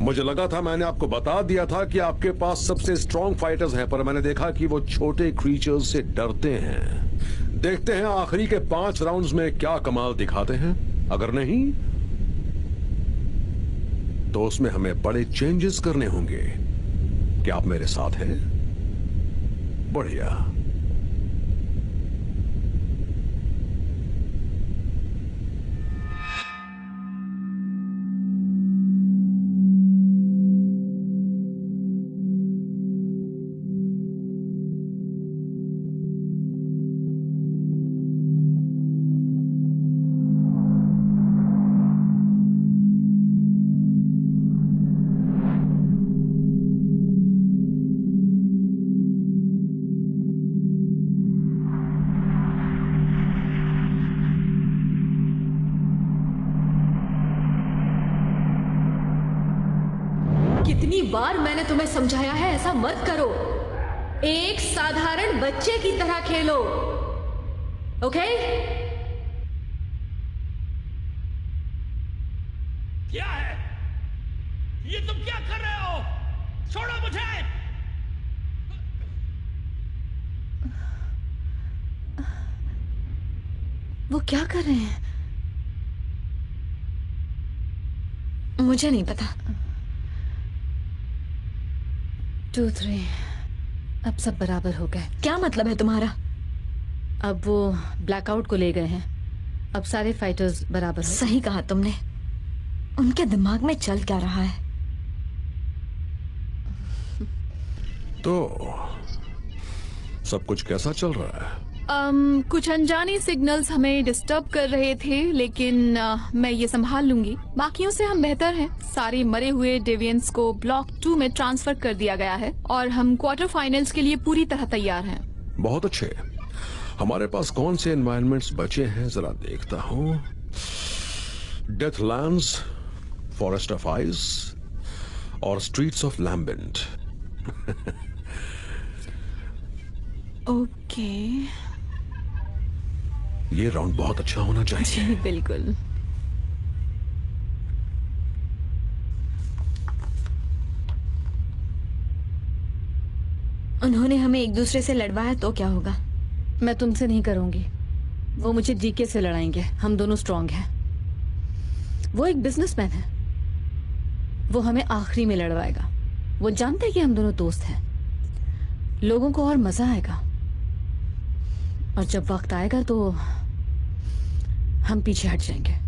मुझे लगा था, मैंने आपको बता दिया था कि आपके पास सबसे स्ट्रॉन्ग फाइटर्स हैं, पर मैंने देखा कि वो छोटे क्रीचर्स से डरते हैं। देखते हैं आखिरी के 5 राउंड्स में क्या कमाल दिखाते हैं। अगर नहीं तो उसमें हमें बड़े चेंजेस करने होंगे। क्या आप मेरे साथ हैं? बढ़िया। कितनी बार मैंने तुम्हें समझाया है, ऐसा मत करो। एक साधारण बच्चे की तरह खेलो, ओके? क्या है ये? तुम क्या कर रहे हो? छोड़ो मुझे। वो क्या कर रहे हैं? मुझे नहीं पता। 2, 3 अब सब बराबर हो गए। क्या मतलब है तुम्हारा? अब वो ब्लैकआउट को ले गए हैं। अब सारे फाइटर्स बराबर हो। सही कहा तुमने। उनके दिमाग में चल क्या रहा है? तो सब कुछ कैसा चल रहा है? कुछ अनजाने सिग्नल्स हमें डिस्टर्ब कर रहे थे, लेकिन मैं ये संभाल लूंगी। बाकियों से हम बेहतर हैं। सारे मरे हुए डेवियंस को ब्लॉक 2 में ट्रांसफर कर दिया गया है और हम क्वार्टर फाइनल्स के लिए पूरी तरह तैयार हैं। बहुत अच्छे। हमारे पास कौन से एनवायरनमेंट्स बचे हैं जरा देखता हूँ। डेथलैंड्स, फॉरेस्ट ऑफ आइस और स्ट्रीट्स ऑफ लैम्बेंट। ओके। ये राउंड बहुत अच्छा होना चाहिए। जी बिल्कुल। उन्होंने हमें एक दूसरे से लड़वाया तो क्या होगा? मैं तुमसे नहीं करूंगी। वो मुझे डीके से लड़ाएंगे। हम दोनों स्ट्रांग हैं। वो एक बिजनेसमैन है। वो हमें आखिरी में लड़वाएगा। वो जानते हैं कि हम दोनों दोस्त हैं। लोगों को और मजा आएगा। और जब वक्त आएगा तो हम पीछे हट जाएंगे।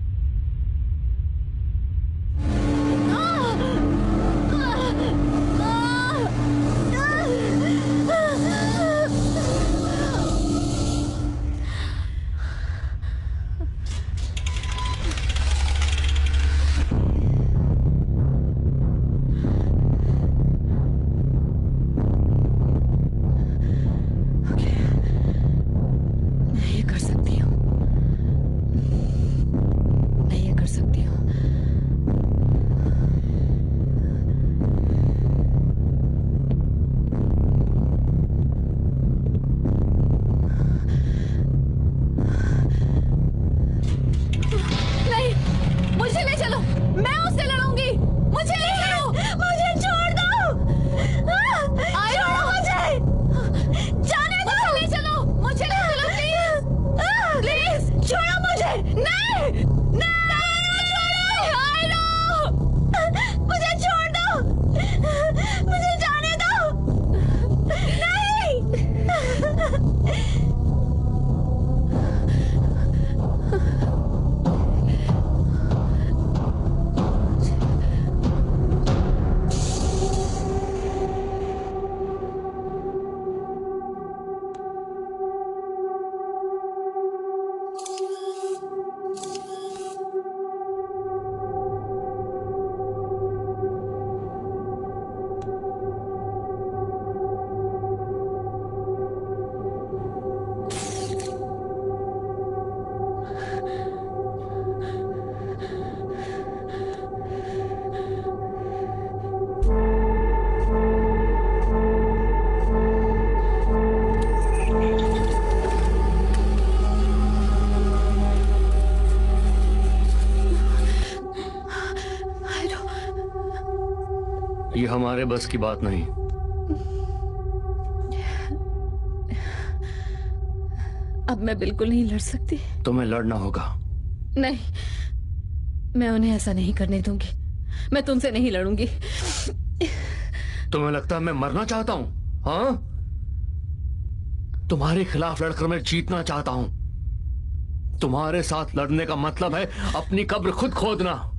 ये हमारे बस की बात नहीं। अब मैं बिल्कुल नहीं लड़ सकती। तुम्हें लड़ना होगा। नहीं, मैं उन्हें ऐसा नहीं करने दूंगी। मैं तुमसे नहीं लड़ूंगी। तुम्हें लगता है मैं मरना चाहता हूं? हाँ, तुम्हारे खिलाफ लड़कर मैं जीतना चाहता हूं। तुम्हारे साथ लड़ने का मतलब है अपनी कब्र खुद खोदना।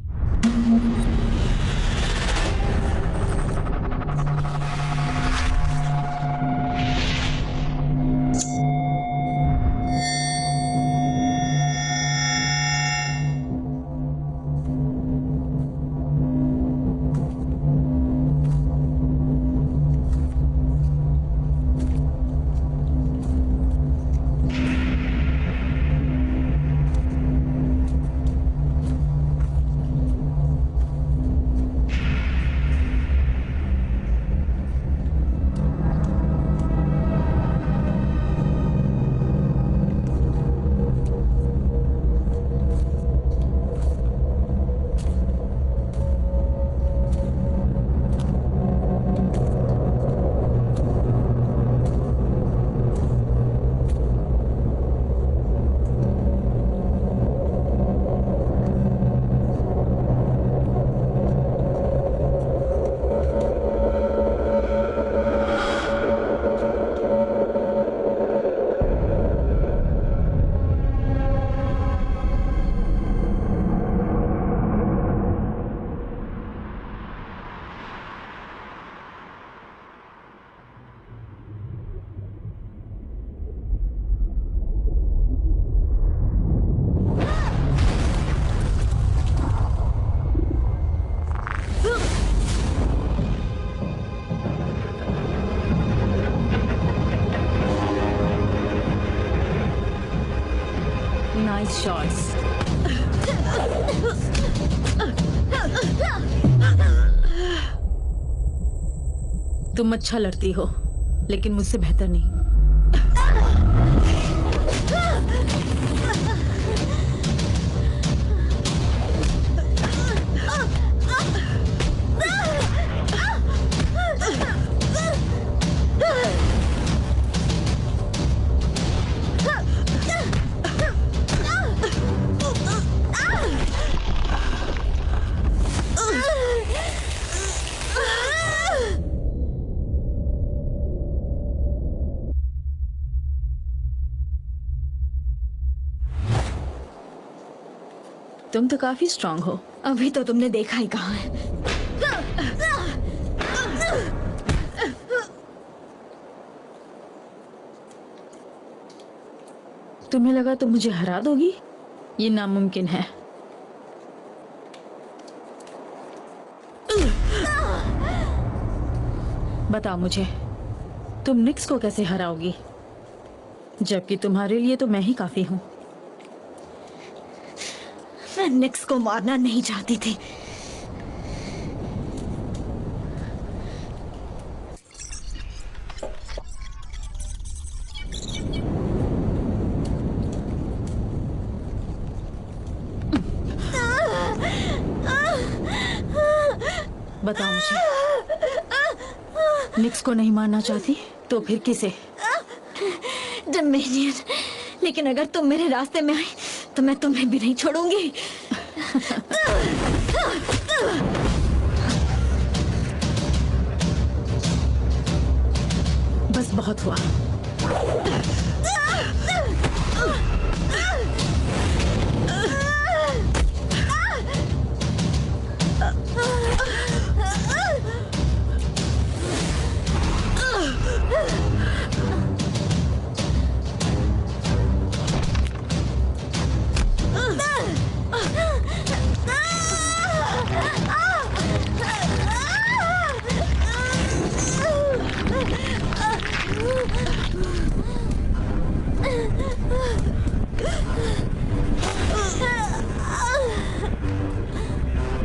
Nice shots. तुम अच्छा लड़ती हो, लेकिन मुझसे बेहतर नहीं। तुम तो काफी स्ट्रांग हो। अभी तो तुमने देखा ही कहाँ है। तुम्हें लगा तुम मुझे हरा दोगी? ये नामुमकिन है। बताओ मुझे, तुम निक्स को कैसे हराओगी? जबकि तुम्हारे लिए तो मैं ही काफी हूं। मैं निक्स को मारना नहीं चाहती थी। बताओ मुझे, निक्स को नहीं मारना चाहती तो फिर किसे? डोमिनियन। लेकिन अगर तुम मेरे रास्ते में आए तो मैं तुम्हें भी नहीं छोड़ूंगी। बस बहुत हुआ।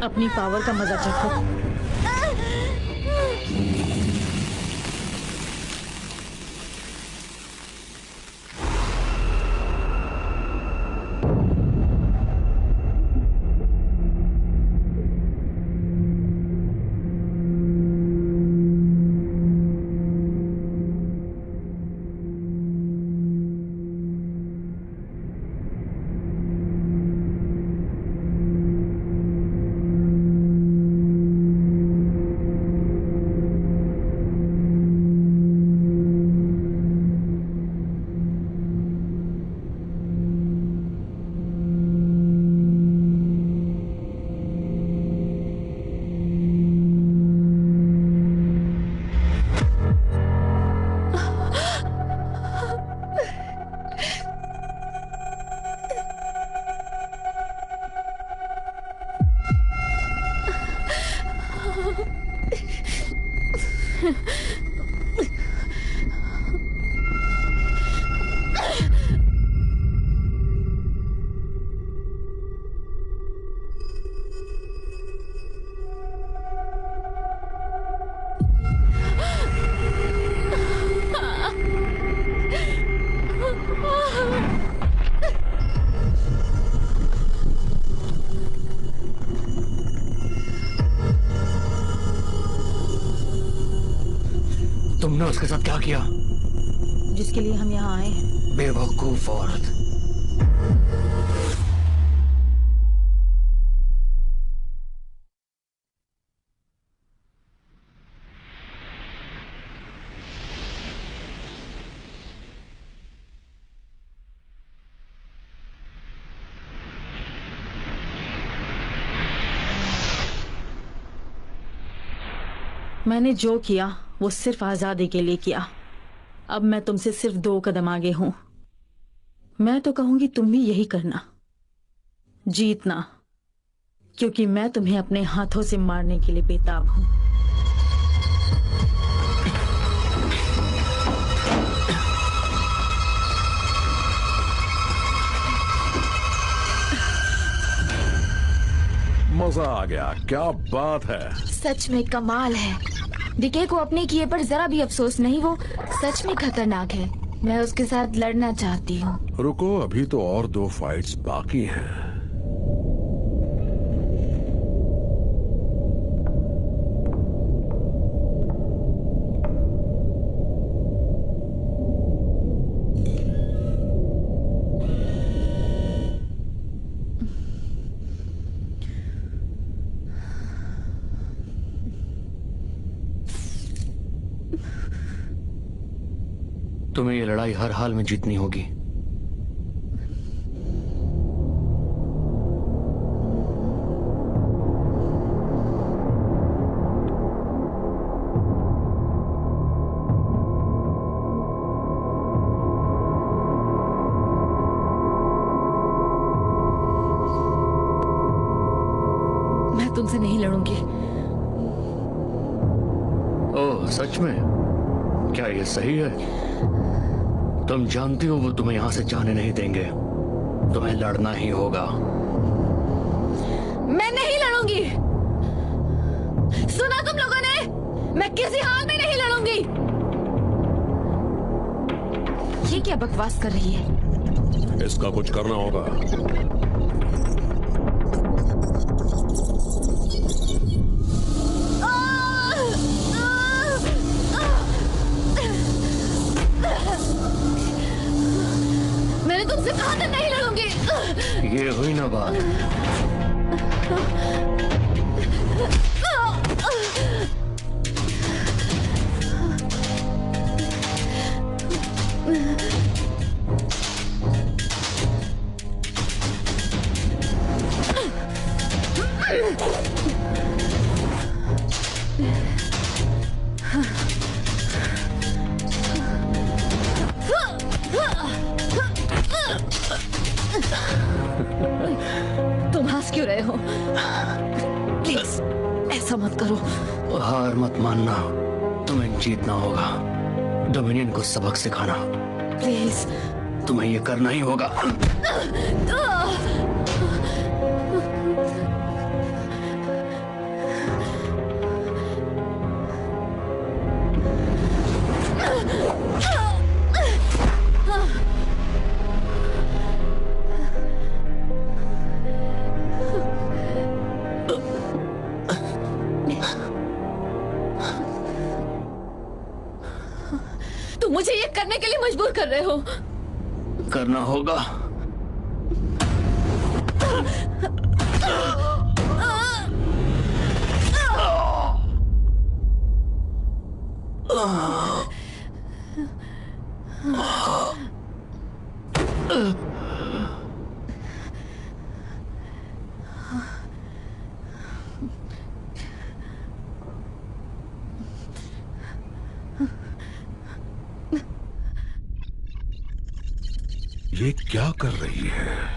अपनी पावर का मजा चखो। तुमने उसके साथ क्या किया? जिसके लिए हम यहाँ आए हैं। बेवकूफ औरत। मैंने जो किया वो सिर्फ आजादी के लिए किया। अब मैं तुमसे सिर्फ 2 कदम आगे हूं। मैं तो कहूंगी तुम भी यही करना, जीतना, क्योंकि मैं तुम्हें अपने हाथों से मारने के लिए बेताब हूं। मजा आ गया, क्या बात है। सच में कमाल है। डीके को अपने किए पर जरा भी अफसोस नहीं, वो सच में खतरनाक है। मैं उसके साथ लड़ना चाहती हूँ। रुको, अभी तो और 2 फाइट्स बाकी हैं। तुम्हें ये लड़ाई हर हाल में जीतनी होगी। मैं तुमसे नहीं लड़ूंगी। ओह, सच में? क्या ये सही है? तुम जानती हो वो तुम्हें यहां से जाने नहीं देंगे। तुम्हें लड़ना ही होगा। मैं नहीं लड़ूंगी। सुना तुम लोगों ने? मैं किसी हाल में नहीं लड़ूंगी। ये क्या बकवास कर रही है? इसका कुछ करना होगा। मैंने तुमसे कहा था नहीं लड़ूंगी। ये हुई ना बात। तुम हंस क्यों रहे हो? प्लीज ऐसा मत करो। हार मत मानना, तुम्हें जीतना होगा। डोमिनियन को सबक सिखाना। प्लीज तुम्हें ये करना ही होगा। तुम मुझे ये करने के लिए मजबूर कर रहे हो। करना होगा। ये क्या कर रही है?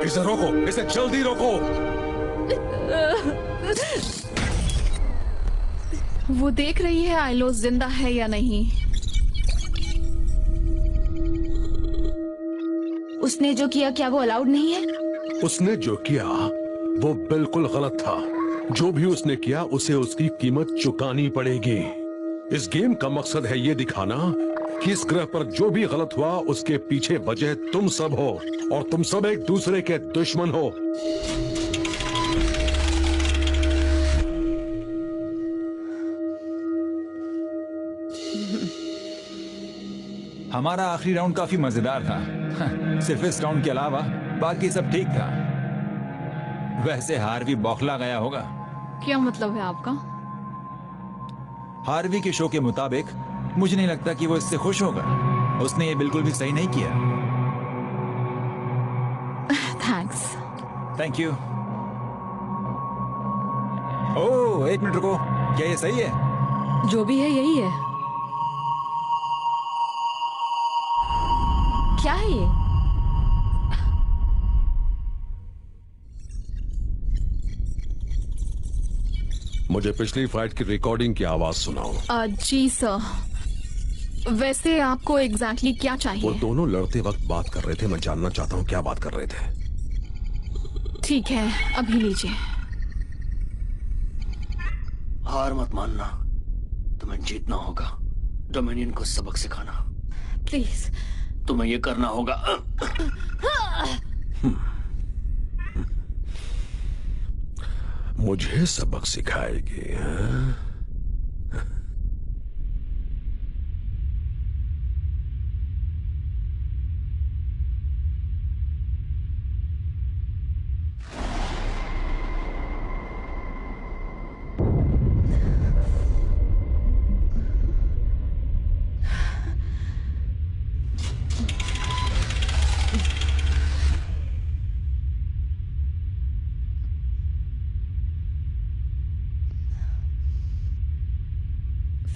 इसे रोको, इसे जल्दी रोको। वो देख रही है आइलोस जिंदा है या नहीं। उसने जो किया क्या वो अलाउड नहीं है? उसने जो किया वो बिल्कुल गलत था। जो भी उसने किया उसे उसकी कीमत चुकानी पड़ेगी। इस गेम का मकसद है ये दिखाना कि इस ग्रह पर जो भी गलत हुआ उसके पीछे वजह तुम सब हो और तुम सब एक दूसरे के दुश्मन हो। हमारा आखिरी राउंड काफी मजेदार था। सिर्फ इस राउंड के अलावा बाकी सब ठीक था। वैसे हार्वी बौखला गया होगा। क्या मतलब है आपका? हार्वी के शो के मुताबिक मुझे नहीं लगता कि वो इससे खुश होगा। उसने ये बिल्कुल भी सही नहीं किया। थैंक्स। Thank you. एक मिनट रुको, क्या ये सही है? जो भी है यही है। क्या है ये? मुझे पिछली फाइट की रिकॉर्डिंग की आवाज सुनाओ। जी सर। वैसे आपको एग्जैक्टली क्या वो चाहिए? दोनों लड़ते वक्त बात कर रहे थे, मैं जानना चाहता हूँ क्या बात कर रहे थे। ठीक है, अभी लीजिए। हार मत मानना, तुम्हें जीतना होगा। डोमिनियन को सबक सिखाना। प्लीज। तुम्हें ये करना होगा। मुझे सबक सिखाएगी, हाँ?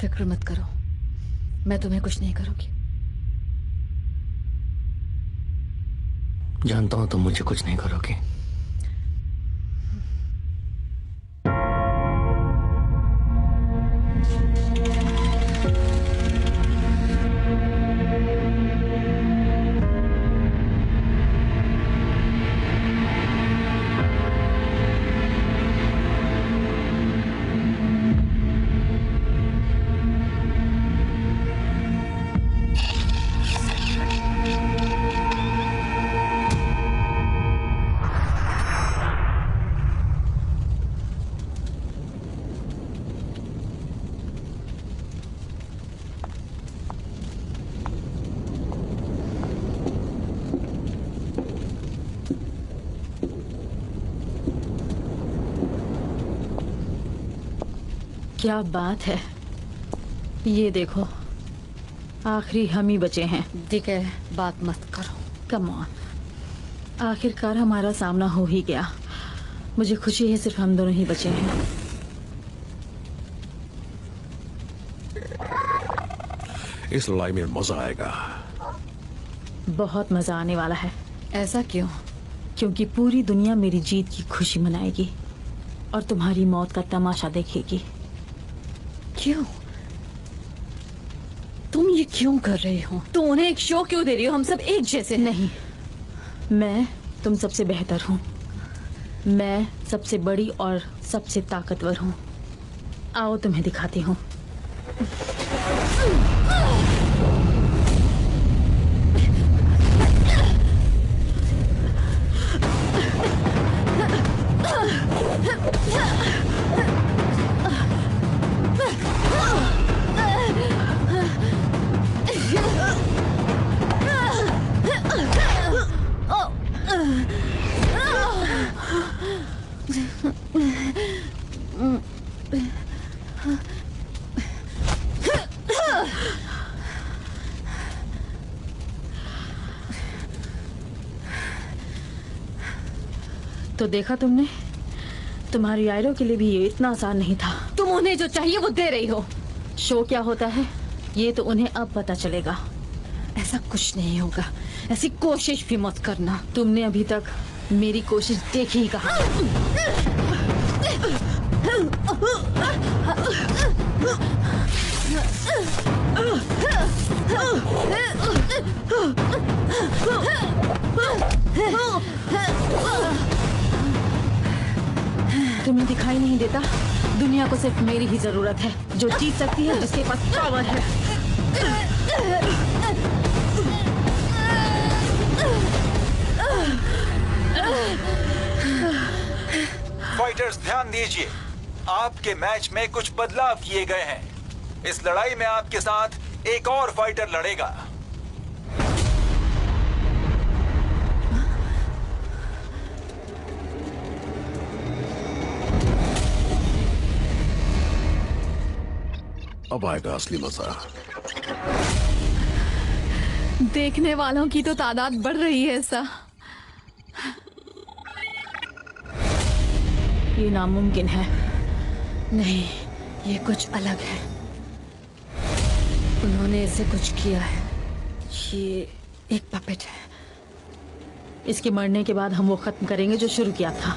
फिक्र मत करो, मैं तुम्हें कुछ नहीं करूंगी। जानता हूं तुम मुझे कुछ नहीं करोगे। क्या बात है, ये देखो, आखिरी हम ही बचे हैं। ठीक है, बात मत करो। कम ऑन, आखिरकार हमारा सामना हो ही गया। मुझे खुशी है सिर्फ हम दोनों ही बचे हैं। इस लड़ाई में मजा आएगा। बहुत मजा आने वाला है। ऐसा क्यों? क्योंकि पूरी दुनिया मेरी जीत की खुशी मनाएगी और तुम्हारी मौत का तमाशा देखेगी। क्यों? तुम ये क्यों कर रही हो? तुम उन्हें एक शो क्यों दे रही हो? हम सब एक जैसे हैं। नहीं, मैं तुम सबसे बेहतर हूँ। मैं सबसे बड़ी और सबसे ताकतवर हूँ। आओ तुम्हें दिखाती हूँ। तो देखा तुमने, तुम्हारी आयरो के लिए भी ये इतना आसान नहीं था। तुम उन्हें जो चाहिए वो दे रही हो। शो क्या होता है ये तो उन्हें अब पता चलेगा। ऐसा कुछ नहीं होगा, ऐसी कोशिश भी मत करना। तुमने अभी तक मेरी कोशिश देखी ही कहा। तुम्हें दिखाई नहीं देता, दुनिया को सिर्फ मेरी ही जरूरत है, जो जीत सकती है, जिसके पास पावर है। फाइटर्स ध्यान दीजिए, आपके मैच में कुछ बदलाव किए गए हैं। इस लड़ाई में आपके साथ एक और फाइटर लड़ेगा। अब आएगा असली मजा। देखने वालों की तो तादाद बढ़ रही है सर। ये नामुमकिन है। नहीं, ये कुछ अलग है। उन्होंने इसे कुछ किया है। ये एक पपेट है। इसके मरने के बाद हम वो खत्म करेंगे जो शुरू किया था।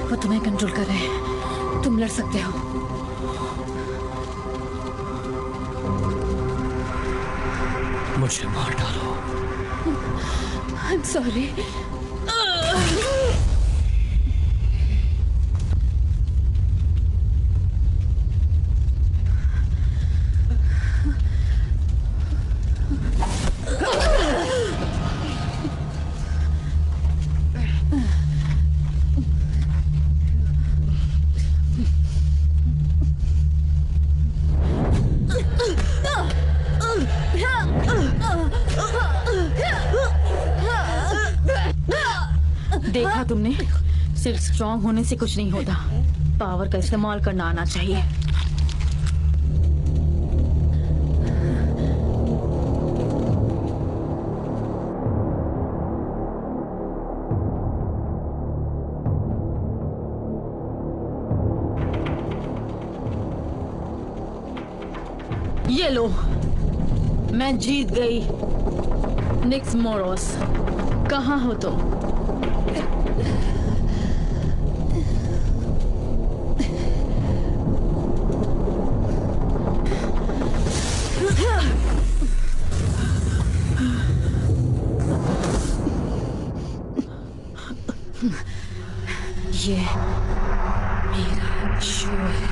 वो तुम्हें कंट्रोल कर रहे हैं। तुम लड़ सकते हो। मुझे मार डालो। I'm sorry. देखा तुमने, सिर्फ स्ट्रांग होने से कुछ नहीं होता, पावर का इस्तेमाल करना आना चाहिए। ये लो, मैं जीत गई। निक्स मोरोस, कहाँ हो तुम? ये मेरा शो है।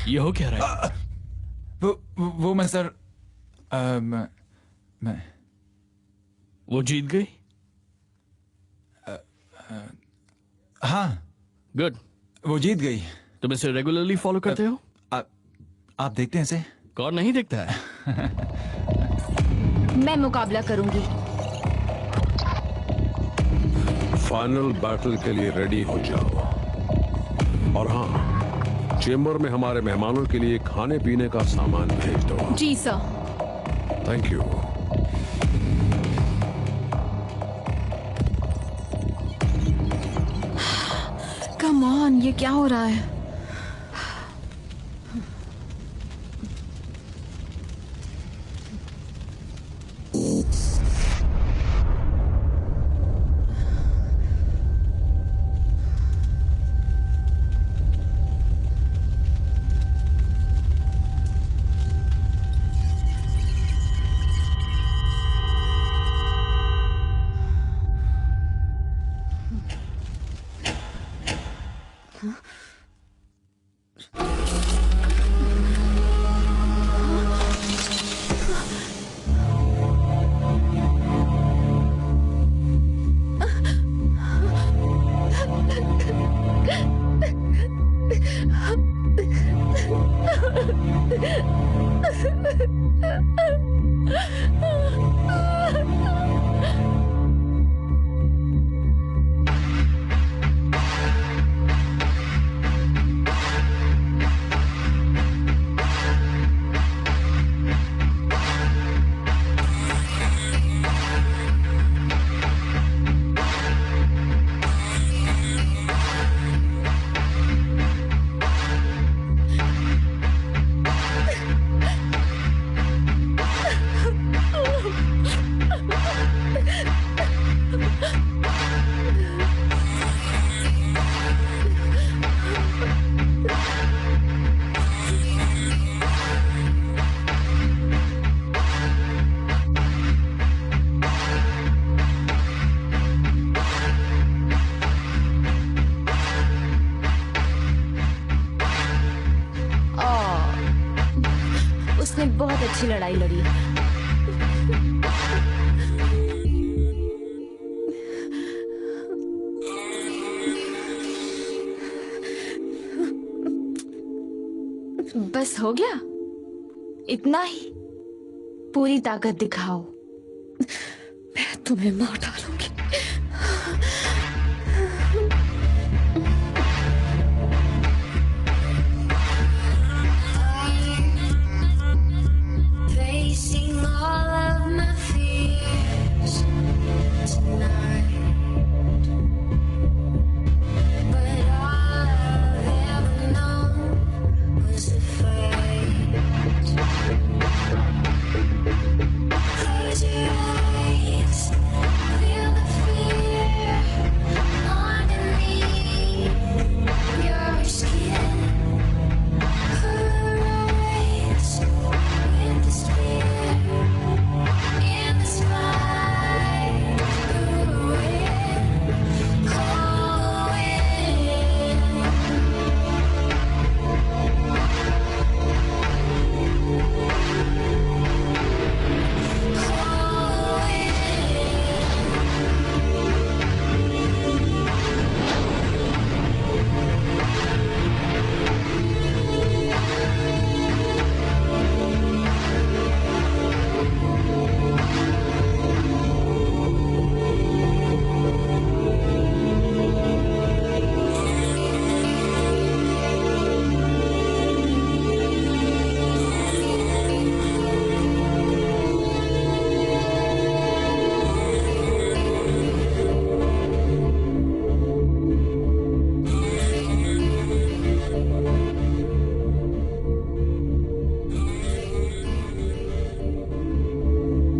ये हो क्या रहा है? वो मैं सर मैं वो जीत गई? हाँ, गुड। वो जीत गई। तुम इसे रेगुलरली फॉलो करते हो? आप देखते हैं इसे? कौन नहीं देखता है? मैं मुकाबला करूंगी। फाइनल बैटल के लिए रेडी हो जाओ। और हाँ, चेंबर में हमारे मेहमानों के लिए खाने पीने का सामान भेज दो। जी sir. Thank you. Come on, ये क्या हो रहा है? अच्छी लड़ाई लड़ी है। बस हो गया, इतना ही? पूरी ताकत दिखाओ, मैं तुम्हें मार डालूंगी। Facing all of my fears tonight, but all I've ever known was a fight. Close your eyes, feel the fear underneath your skin. Arise with the spirit in the spine.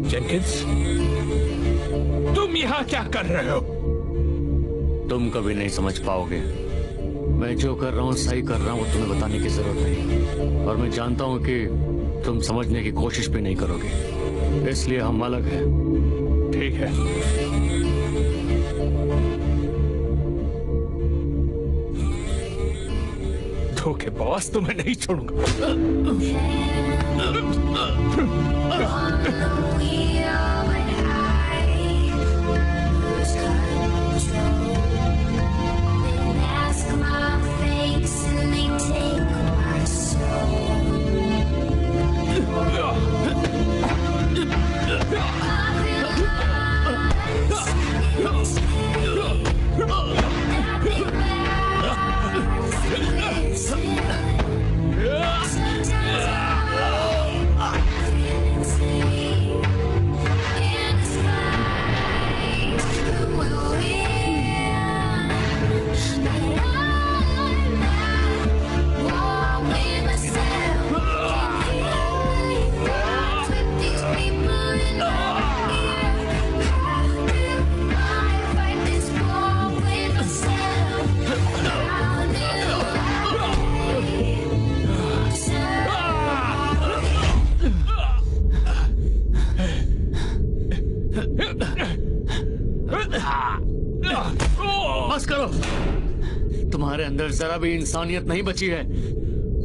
Jenkins, तुम यहाँ क्या कर रहे हो? तुम कभी नहीं समझ पाओगे। मैं जो कर रहा हूँ सही कर रहा हूँ, तुम्हें बताने की जरूरत नहीं। और मैं जानता हूँ कि तुम समझने की कोशिश भी नहीं करोगे, इसलिए हम अलग हैं। ठीक है, धोखेबाज, तुम्हें नहीं छोड़ूंगा। बस करो, तुम्हारे अंदर जरा भी इंसानियत नहीं बची है।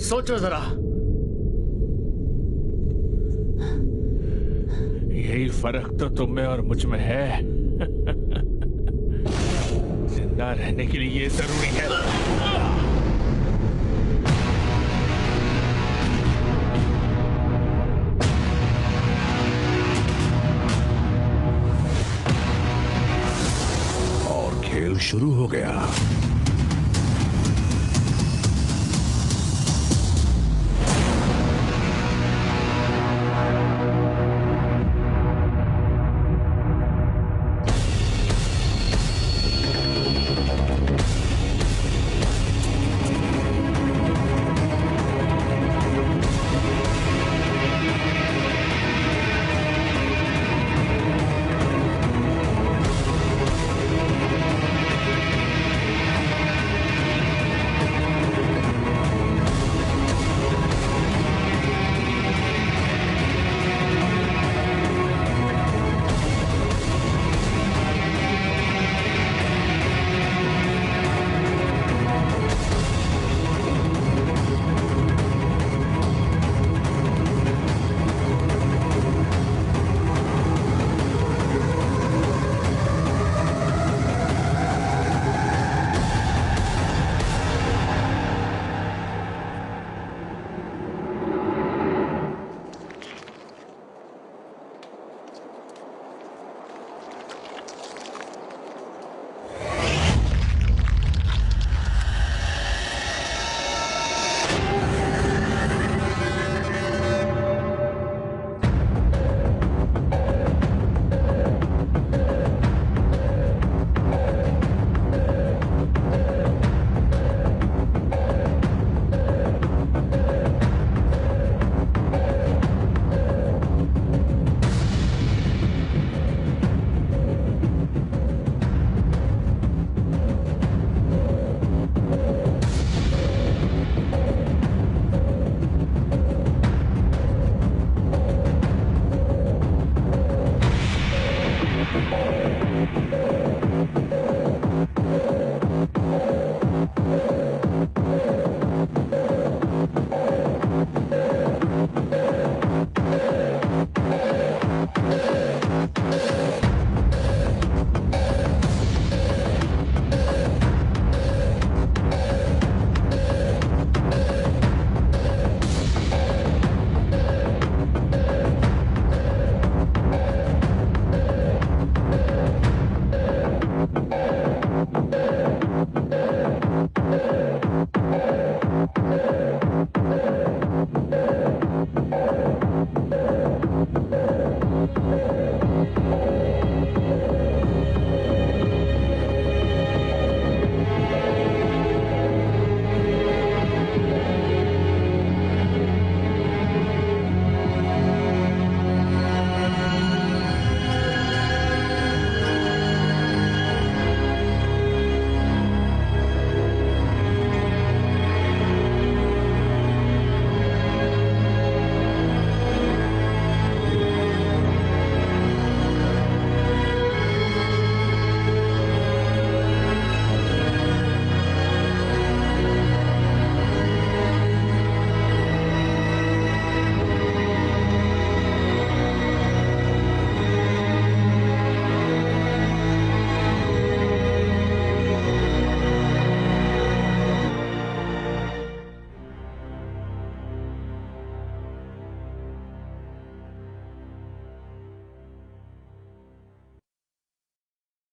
सोचो जरा। यही फर्क तो तुम में और मुझ में है। जिंदा रहने के लिए ये जरूरी है। खेल शुरू हो गया।